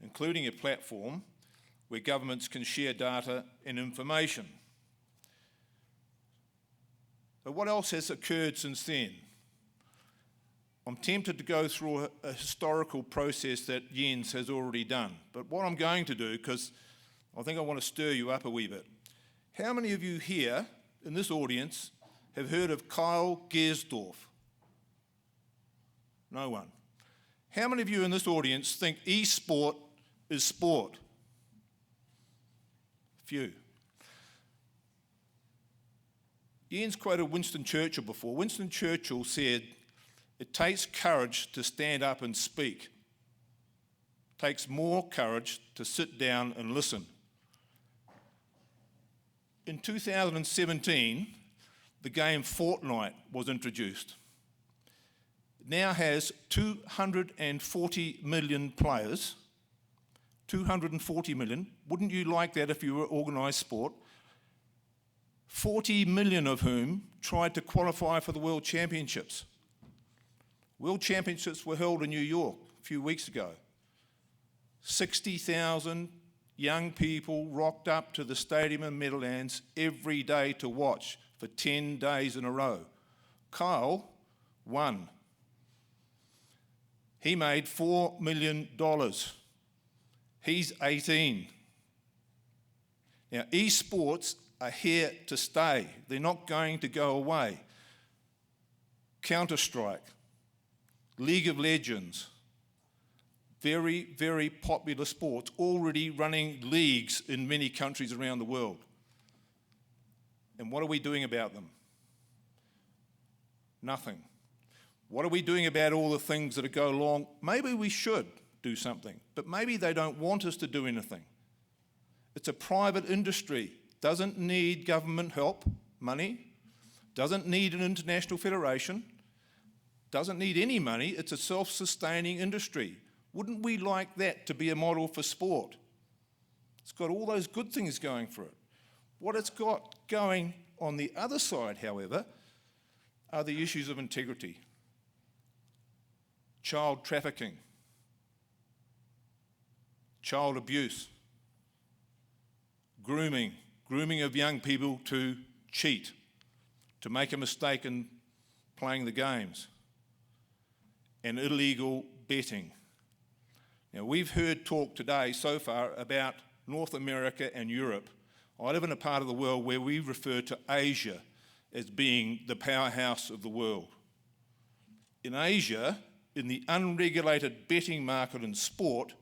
including a platform where governments can share data and information. But what else has occurred since then? I'm tempted to go through a historical process that Jens has already done, but what I'm going to do, because I think I want to stir you up a wee bit. How many of you here in this audience have heard of Kyle Gersdorf? No one. How many of you in this audience think e-sport is sport? Few. Jens quoted Winston Churchill before. Winston Churchill said, "It takes courage to stand up and speak. It takes more courage to sit down and listen." In 2017, the game Fortnite was introduced. It now has 240 million players. 240 million. Wouldn't you like that if you were organised sport? 40 million of whom tried to qualify for the World Championships. World Championships were held in New York a few weeks ago. 60,000 young people rocked up to the stadium in Meadowlands every day to watch for 10 days in a row. Kyle won. He made $4 million. He's 18. Now, esports are here to stay. They're not going to go away. Counter-Strike, League of Legends, very, very popular sports, already running leagues in many countries around the world. And what are we doing about them? Nothing. What are we doing about all the things that go along? Maybe we should do something, but maybe they don't want us to do anything. It's a private industry, doesn't need government help, money, doesn't need an international federation, doesn't need any money. It's a self-sustaining industry. Wouldn't we like that to be a model for sport? It's got all those good things going for it. What it's got going on the other side, however, are the issues of integrity. Child trafficking, child abuse, grooming of young people to cheat, to make a mistake in playing the games, and illegal betting. Now, we've heard talk today so far about North America and Europe. I live in a part of the world where we refer to Asia as being the powerhouse of the world. In Asia, in the unregulated betting market in sport,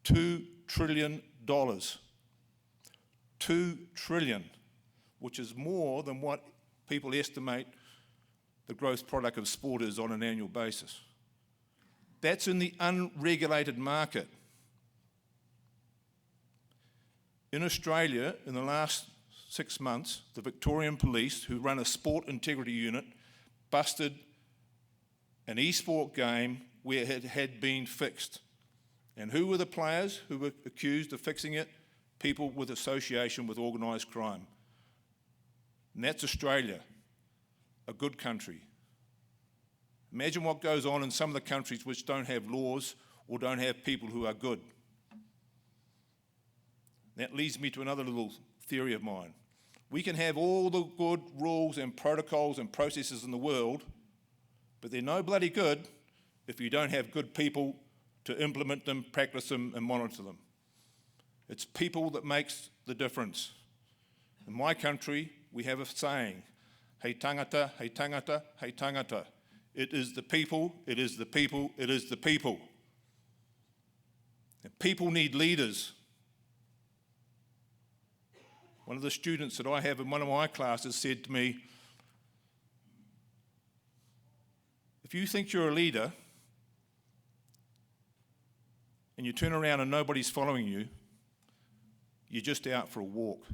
$2 trillion. $2 trillion, which is more than what people estimate the gross product of sport is on an annual basis. That's in the unregulated market. In Australia, in the last 6 months, the Victorian Police, who run a sport integrity unit, busted an e-sport game where it had been fixed. And who were the players who were accused of fixing it? People with association with organised crime. And that's Australia, a good country. Imagine what goes on in some of the countries which don't have laws or don't have people who are good. That leads me to another little theory of mine. We can have all the good rules and protocols and processes in the world, but they're no bloody good if you don't have good people to implement them, practice them, and monitor them. It's people that makes the difference. In my country, we have a saying, hei tangata, hei tangata, hei tangata. It is the people, it is the people, it is the people. And people need leaders. One of the students that I have in one of my classes said to me, if you think you're a leader and you turn around and nobody's following you, you're just out for a walk.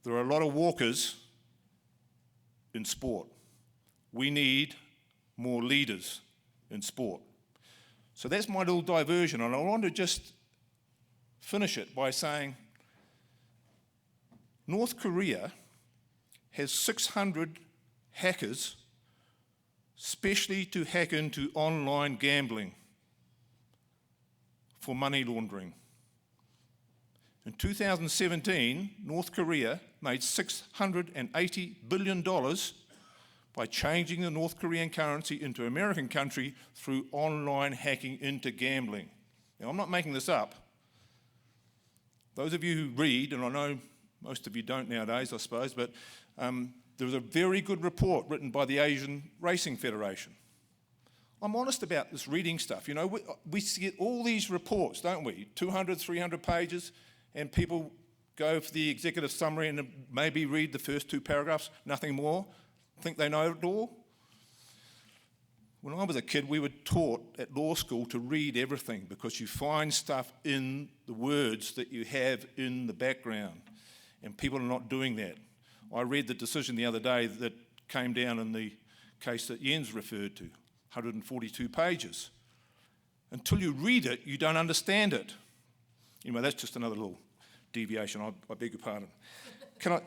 There are a lot of walkers in sport. We need more leaders in sport. So that's my little diversion, and I want to just finish it by saying North Korea has 600 hackers specially to hack into online gambling for money laundering. In 2017, North Korea made $680 billion by changing the North Korean currency into American country through online hacking into gambling. Now, I'm not making this up. Those of you who read, and I know most of you don't nowadays, I suppose, but there was a very good report written by the Asian Racing Federation. I'm honest about this reading stuff. You know, we get all these reports, don't we? 200, 300 pages, and people go for the executive summary and maybe read the first 2 paragraphs, nothing more, think they know it all. When I was a kid, we were taught at law school to read everything because you find stuff in the words that you have in the background, and people are not doing that. I read the decision the other day that came down in the case that Jens referred to, 142 pages. Until you read it, you don't understand it. Anyway, that's just another little deviation. I beg your pardon. Can I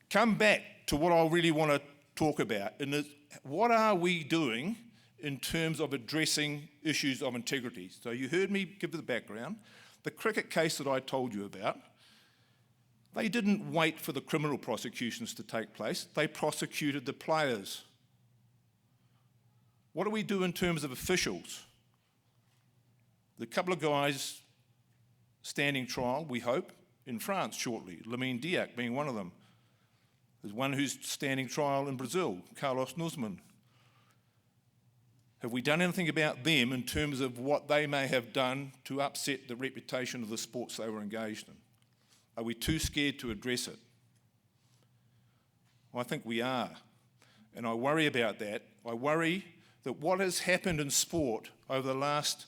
come back to what I really want to talk about? And what are we doing in terms of addressing issues of integrity? So you heard me give the background. The cricket case that I told you about, they didn't wait for the criminal prosecutions to take place. They prosecuted the players. What do we do in terms of officials? The couple of guys standing trial, we hope, in France shortly, Lamine Diack being one of them. There's one who's standing trial in Brazil, Carlos Nuzman. Have we done anything about them in terms of what they may have done to upset the reputation of the sports they were engaged in? Are we too scared to address it? I think we are, and I worry about that. I worry that what has happened in sport over the last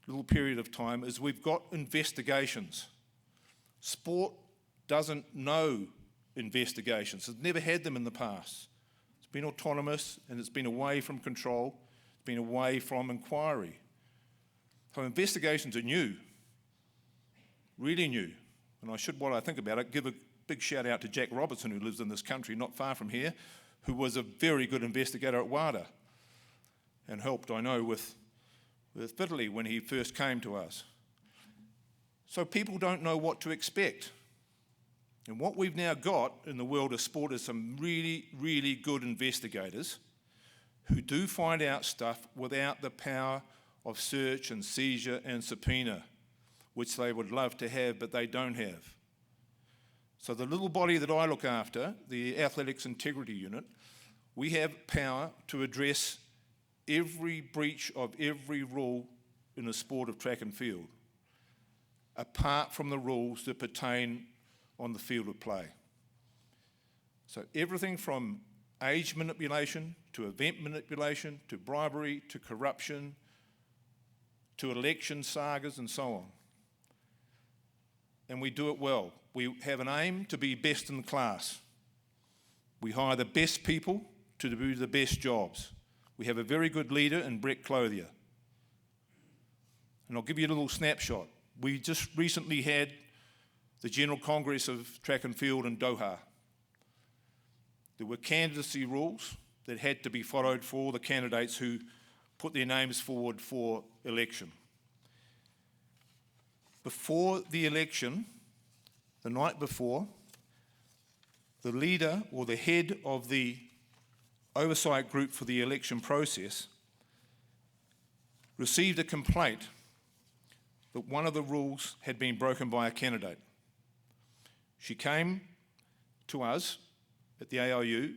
little period of time is we've got investigations. Sport doesn't know investigations. It's never had them in the past. It's been autonomous and it's been away from control. It's been away from inquiry. So investigations are new, really new. And I should, while I think about it, give a big shout out to Jack Robertson, who lives in this country, not far from here, who was a very good investigator at WADA and helped, I know, with Vitaly when he first came to us. So people don't know what to expect. And what we've now got in the world of sport is some really, really good investigators who do find out stuff without the power of search and seizure and subpoena, which they would love to have, but they don't have. So the little body that I look after, the Athletics Integrity Unit, we have power to address every breach of every rule in the sport of track and field, apart from the rules that pertain on the field of play. So everything from age manipulation, to event manipulation, to bribery, to corruption, to election sagas and so on. And we do it well. We have an aim to be best in class. We hire the best people to do the best jobs. We have a very good leader in Brett Clothier. And I'll give you a little snapshot. We just recently had the General Congress of Track and Field in Doha. There were candidacy rules that had to be followed for all the candidates who put their names forward for election. Before the election, the night before, the leader or the head of the oversight group for the election process received a complaint that one of the rules had been broken by a candidate. She came to us at the AIU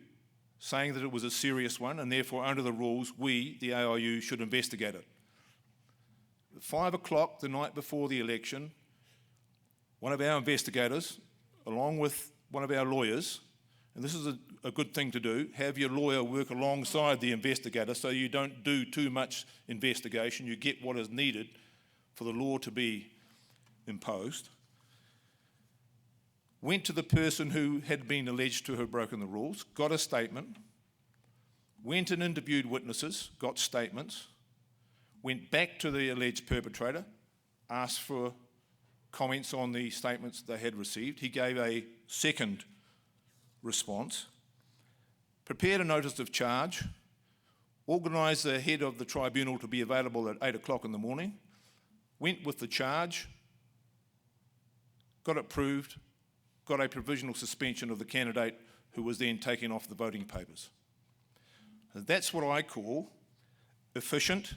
saying that it was a serious one and therefore under the rules we, the AIU, should investigate it. At 5 o'clock the night before the election, one of our investigators, along with one of our lawyers, and this is a good thing to do, have your lawyer work alongside the investigator so you don't do too much investigation, you get what is needed for the law to be imposed, went to the person who had been alleged to have broken the rules, got a statement, went and interviewed witnesses, got statements, went back to the alleged perpetrator, asked for comments on the statements they had received. He gave a second response, prepared a notice of charge, organised the head of the tribunal to be available at 8 o'clock in the morning, went with the charge, got it proved, got a provisional suspension of the candidate who was then taken off the voting papers. That's what I call efficient,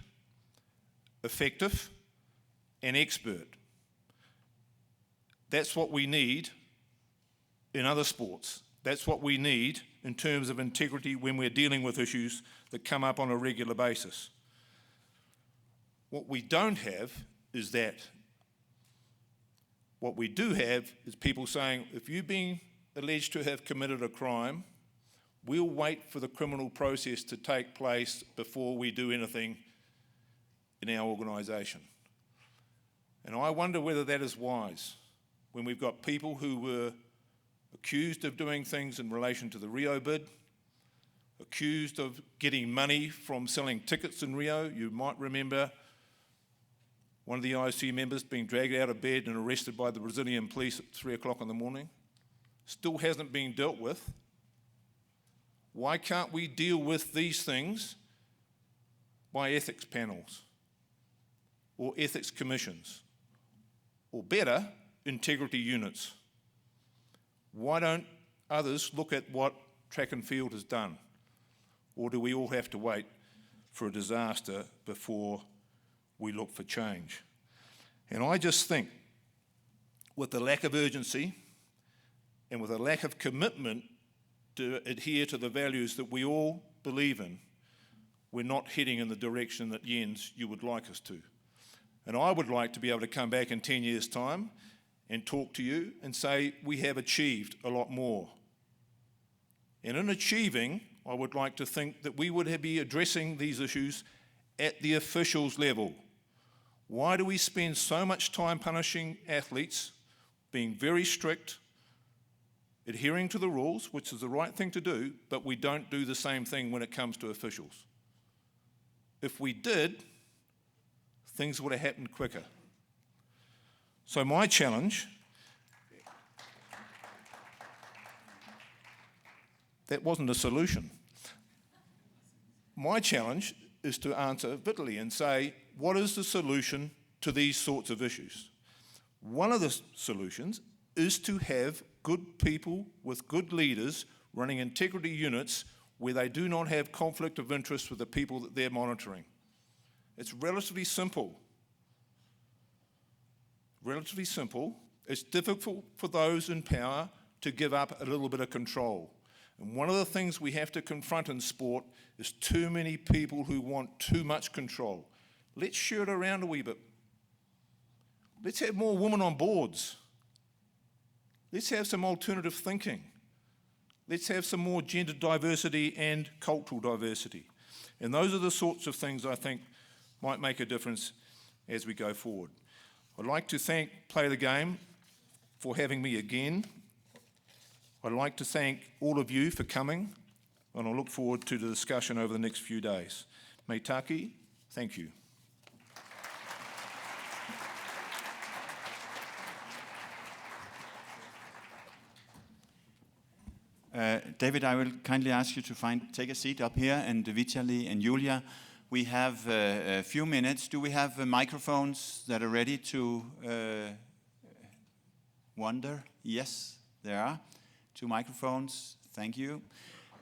effective, and expert. That's what we need in other sports. That's what we need in terms of integrity when we're dealing with issues that come up on a regular basis. What we don't have is that. What we do have is people saying, if you've been alleged to have committed a crime, we'll wait for the criminal process to take place before we do anything in our organisation. And I wonder whether that is wise when we've got people who were accused of doing things in relation to the Rio bid, accused of getting money from selling tickets in Rio. You might remember one of the IOC members being dragged out of bed and arrested by the Brazilian police at 3 o'clock in the morning. Still hasn't been dealt with. Why can't we deal with these things by ethics panels or ethics commissions or better, integrity units? Why don't others look at what track and field has done? Or do we all have to wait for a disaster before we look for change? And I just think with the lack of urgency and with a lack of commitment to adhere to the values that we all believe in, we're not heading in the direction that Jens, you would like us to. And I would like to be able to come back in 10 years' time and talk to you and say we have achieved a lot more. And in achieving, I would like to think that we would be addressing these issues at the officials level. Why do we spend so much time punishing athletes, being very strict, adhering to the rules, which is the right thing to do, but we don't do the same thing when it comes to officials? If we did, things would have happened quicker. So my challenge, that wasn't a solution. My challenge is to answer Vitaly and say, what is the solution to these sorts of issues? One of the solutions is to have good people with good leaders running integrity units where they do not have conflict of interest with the people that they're monitoring. It's relatively simple. Relatively simple. It's difficult for those in power to give up a little bit of control. And one of the things we have to confront in sport is too many people who want too much control. Let's share it around a wee bit. Let's have more women on boards. Let's have some alternative thinking. Let's have some more gender diversity and cultural diversity. And those are the sorts of things I think might make a difference as we go forward. I'd like to thank Play the Game for having me again. I'd like to thank all of you for coming, and I look forward to the discussion over the next few days. Me taki, thank you. David, I will kindly ask you to take a seat up here, and Vitaly and Yuliya. We have a few minutes. Do we have microphones that are ready to wander? Yes, there are. 2 microphones. Thank you.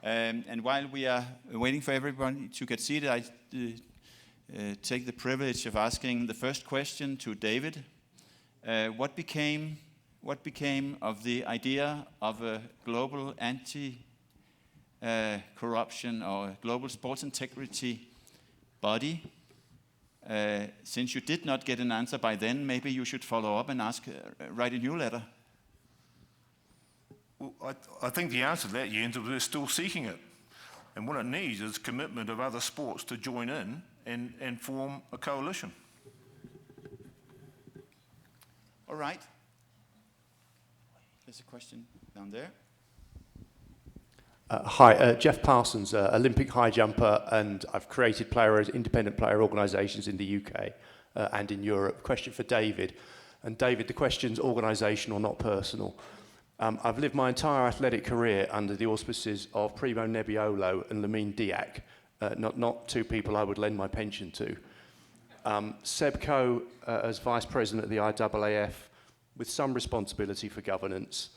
And while we are waiting for everybody to get seated, I take the privilege of asking the first question to David. What became of the idea of a global anti-corruption or global sports integrity body? Since you did not get an answer by then, maybe you should follow up and write a new letter. Well, I think the answer to that, Jens, is we're still seeking it. And what it needs is commitment of other sports to join in and form a coalition. All right. There's a question down there. Hi, Jeff Parsons, Olympic high jumper, and I've created independent player organisations in the UK and in Europe. Question for David. And David, the question's organisational, not personal. I've lived my entire athletic career under the auspices of Primo Nebbiolo and Lamine Diack, not 2 people I would lend my pension to. Seb Coe as Vice President of the IAAF, with some responsibility for governance,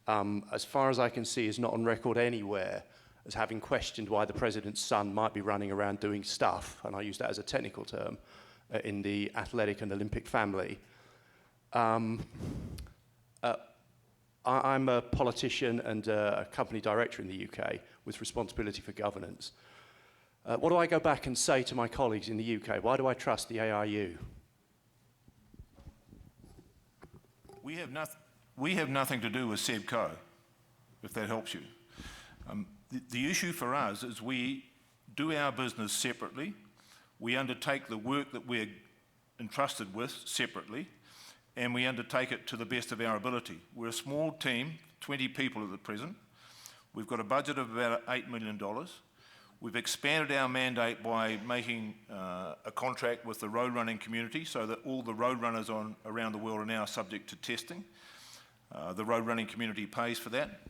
as far as I can see, is not on record anywhere as having questioned why the President's son might be running around doing stuff, and I use that as a technical term, in the athletic and Olympic family. I'm a politician and a company director in the UK with responsibility for governance. What do I go back and say to my colleagues in the UK? Why do I trust the ARU? We have nothing to do with Seb Coe, if that helps you. The issue for us is we do our business separately. We undertake the work that we're entrusted with separately, and we undertake it to the best of our ability. We're a small team, 20 people at the present. We've got a budget of about $8 million. We've expanded our mandate by making a contract with the road running community so that all the road runners around the world are now subject to testing. The road running community pays for that.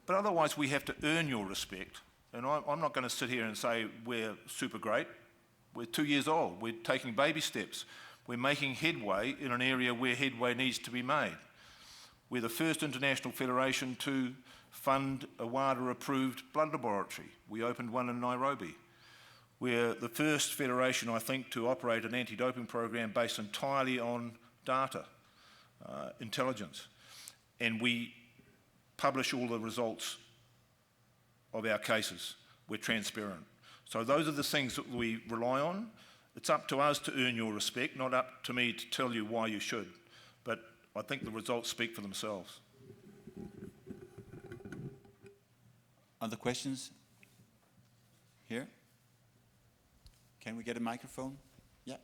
But otherwise we have to earn your respect. And I'm not going to sit here and say we're super great. We're 2 years old. We're taking baby steps. We're making headway in an area where headway needs to be made. We're the first international federation to fund a WADA-approved blood laboratory. We opened one in Nairobi. We're the first federation, I think, to operate an anti-doping program based entirely on data, intelligence. And we publish all the results of our cases. We're transparent. So those are the things that we rely on. It's up to us to earn your respect, not up to me to tell you why you should. But I think the results speak for themselves. Other questions? Here? Can we get a microphone? Yeah.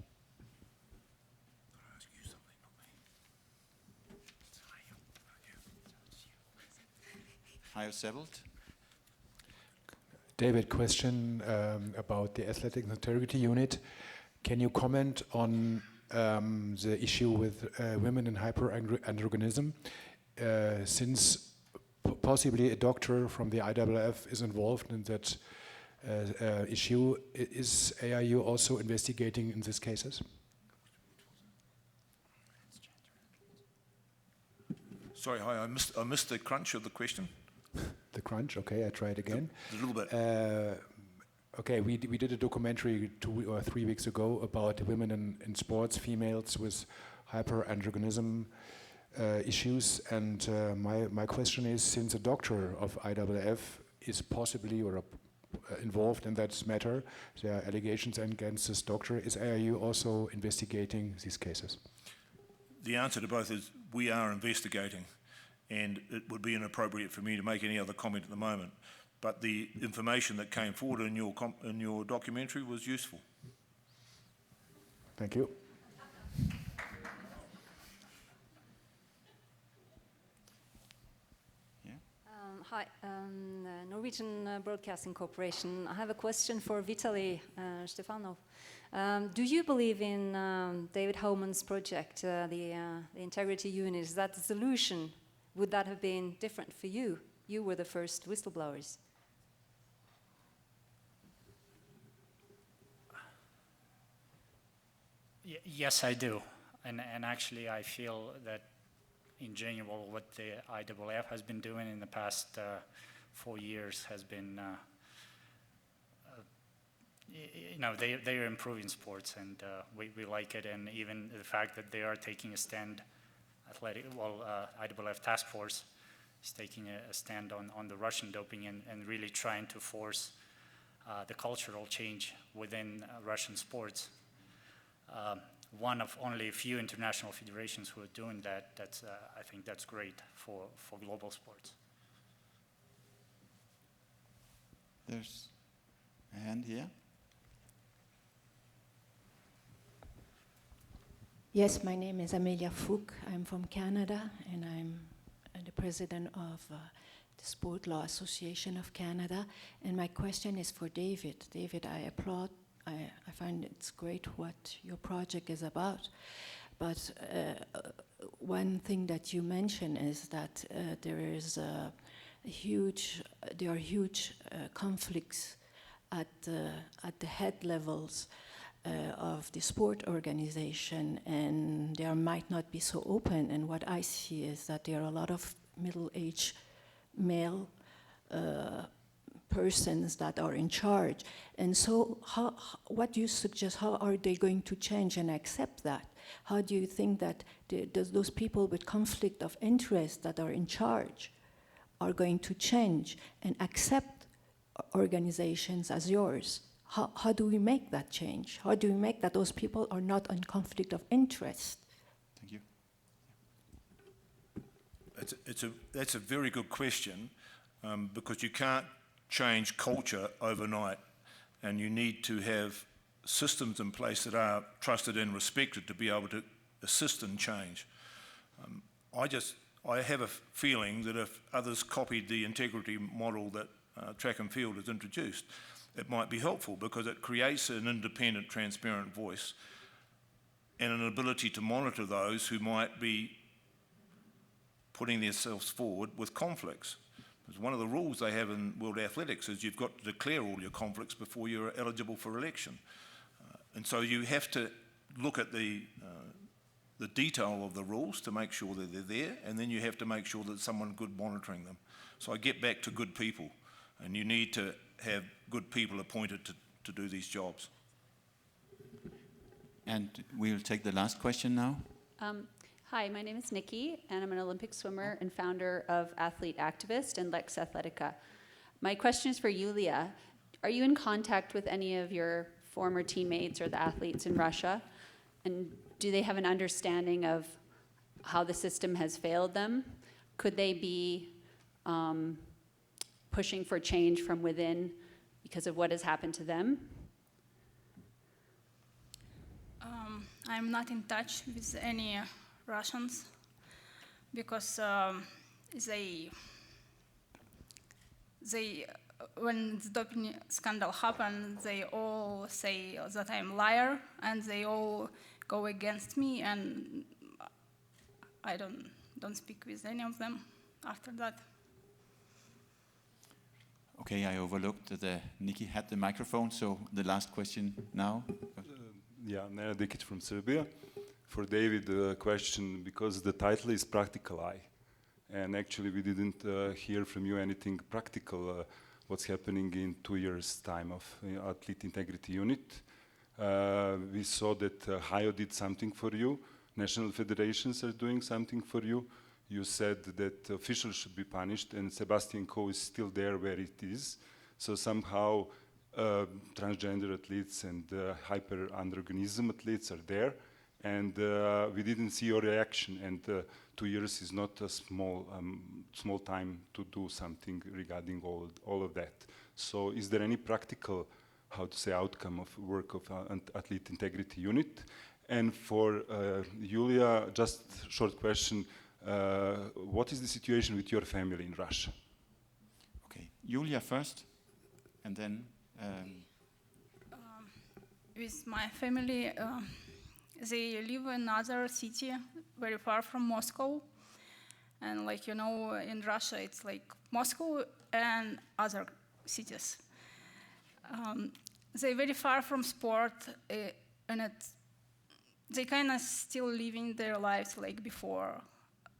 Higher settled. David, question about the Athletic Integrity Unit. Can you comment on the issue with women in hyperandrogenism? Since possibly a doctor from the IAAF is involved in that issue, is AIU also investigating in these cases? Sorry, hi, I missed the crunch of the question. The crunch, okay, I try it again. A little bit. Okay, we did a documentary 2 or 3 weeks ago about women in sports, females with hyperandrogenism issues, and my question is, since a doctor of IAAF is possibly or involved in that matter, there are allegations against this doctor, is AIU also investigating these cases? The answer to both is we are investigating, and it would be inappropriate for me to make any other comment at the moment. But the information that came forward in your documentary was useful. Thank you. Hi, Norwegian Broadcasting Corporation. I have a question for Vitaly Stepanov. Do you believe in David Howman's project, the Integrity Unit? Is that the solution? Would that have been different for you? You were the first whistleblowers. Yes, I do. And actually, I feel that in general, what the IAAF has been doing in the past 4 years has been, they are improving sports, and we like it. And even the fact that they are taking a stand, IAAF task force is taking a stand on the Russian doping and really trying to force the cultural change within Russian sports. One of only a few international federations who are doing that. I think that's great for global sports. There's a hand here. Yes, my name is Amelia Fouque. I'm from Canada, and I'm the president of the Sport Law Association of Canada. And my question is for David. David, I applaud. I find it's great what your project is about. But one thing that you mention is that there are huge conflicts at the head levels of the sport organization, and they might not be so open. And what I see is that there are a lot of middle-aged male persons that are in charge. And so what do you suggest? How are they going to change and accept that? How do you think that those people with conflict of interest that are in charge are going to change and accept organizations as yours? How do we make that change? How do we make that those people are not in conflict of interest? Thank you. That's a very good question, because you can't change culture overnight, and you need to have systems in place that are trusted and respected to be able to assist in change. I have a feeling that if others copied the integrity model that track and field has introduced, it might be helpful, because it creates an independent, transparent voice and an ability to monitor those who might be putting themselves forward with conflicts. Because one of the rules they have in World Athletics is you've got to declare all your conflicts before you're eligible for election. And so you have to look at the detail of the rules to make sure that they're there, and then you have to make sure that someone good monitoring them. So I get back to good people, and you need to have good people appointed to do these jobs. And we'll take the last question now. Hi, my name is Nikki, and I'm an Olympic swimmer and founder of Athlete Activist and Lex Athletica. My question is for Yuliya. are you in contact with any of your former teammates or the athletes in Russia? And do they have an understanding of how the system has failed them? Could they be pushing for change from within because of what has happened to them? I'm not in touch with any Russians because they when the doping scandal happened, they all say that I'm a liar, and they all go against me, and I don't speak with any of them after that. Okay, I overlooked that Nikki had the microphone, so the last question now. Yeah, Dikic from Serbia. For David, a question, because the title is Practical Eye. And actually we didn't hear from you anything practical, what's happening in 2 years' time of Athlete Integrity Unit. We saw that HIO did something for you. National federations are doing something for you. You said that officials should be punished, and Sebastian Coe is still there where it is. So somehow transgender athletes and hyperandrogenism athletes are there. And we didn't see your reaction, and 2 years is not a small time to do something regarding all of that. So is there any practical, outcome of work of Athlete Integrity Unit? And for Yuliya, just short question, what is the situation with your family in Russia? Okay, Yuliya first, and then... with my family, they live in another city very far from Moscow. And like, in Russia, it's like Moscow and other cities. They're very far from sport, and they kind of still living their lives like before.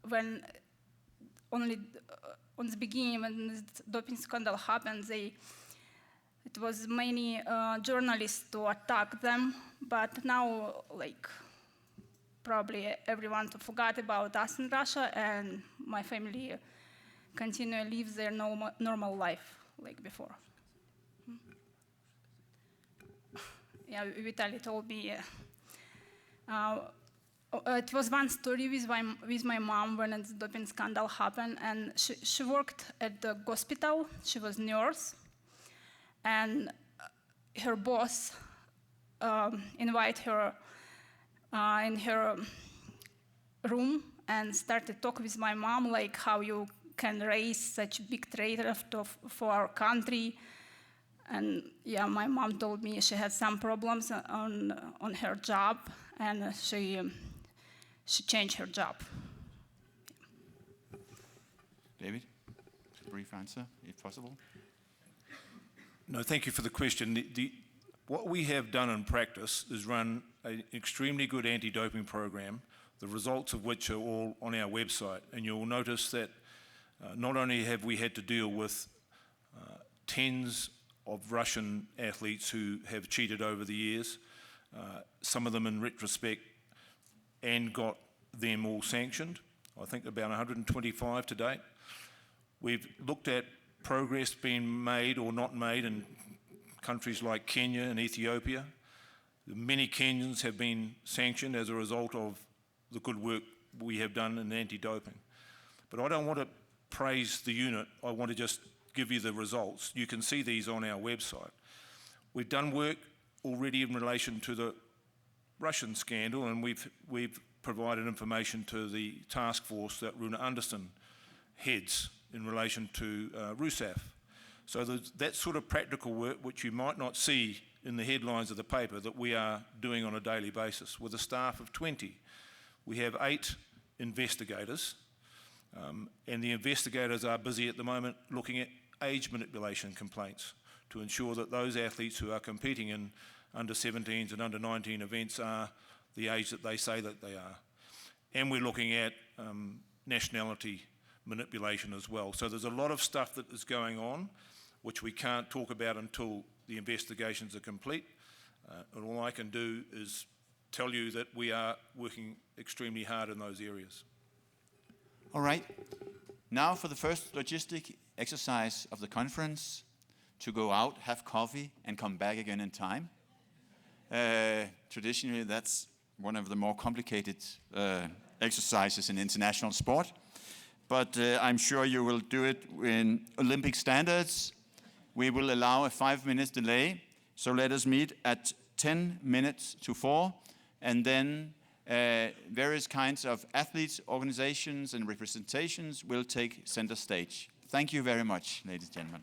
When only on the beginning, when the doping scandal happened, it was many journalists to attack them, but now, like, probably everyone forgot about us in Russia, and my family continue to live their normal life like before. Yeah, Vitaly told me it was one story with my mom when the doping scandal happened, and she worked at the hospital. She was a nurse. And her boss invited her in her room and started talk with my mom, like how you can raise such big traitor for our country. And yeah, my mom told me she had some problems on her job, and she changed her job. David, brief answer, if possible. No, thank you for the question. What we have done in practice is run an extremely good anti-doping program, the results of which are all on our website. And you'll notice that not only have we had to deal with tens of Russian athletes who have cheated over the years, some of them in retrospect, and got them all sanctioned. I think about 125 to date. We've looked at progress being made or not made in countries like Kenya and Ethiopia. Many Kenyans have been sanctioned as a result of the good work we have done in anti-doping. But I don't want to praise the unit, I want to just give you the results. You can see these on our website. We've done work already in relation to the Russian scandal, and we've provided information to the task force that Rune Andersen heads in relation to RUSAF. So that sort of practical work, which you might not see in the headlines of the paper, that we are doing on a daily basis. With a staff of 20, we have 8 investigators, and the investigators are busy at the moment looking at age manipulation complaints to ensure that those athletes who are competing in under 17s and under 19 events are the age that they say that they are. And we're looking at nationality manipulation as well. So there's a lot of stuff that is going on which we can't talk about until the investigations are complete. And all I can do is tell you that we are working extremely hard in those areas. All right. Now for the first logistic exercise of the conference, to go out, have coffee, and come back again in time. Traditionally, that's one of the more complicated exercises in international sport. But I'm sure you will do it in Olympic standards. We will allow a 5-minute delay. So let us meet at 10 minutes to 4. And then various kinds of athletes, organizations, and representations will take center stage. Thank you very much, ladies and gentlemen.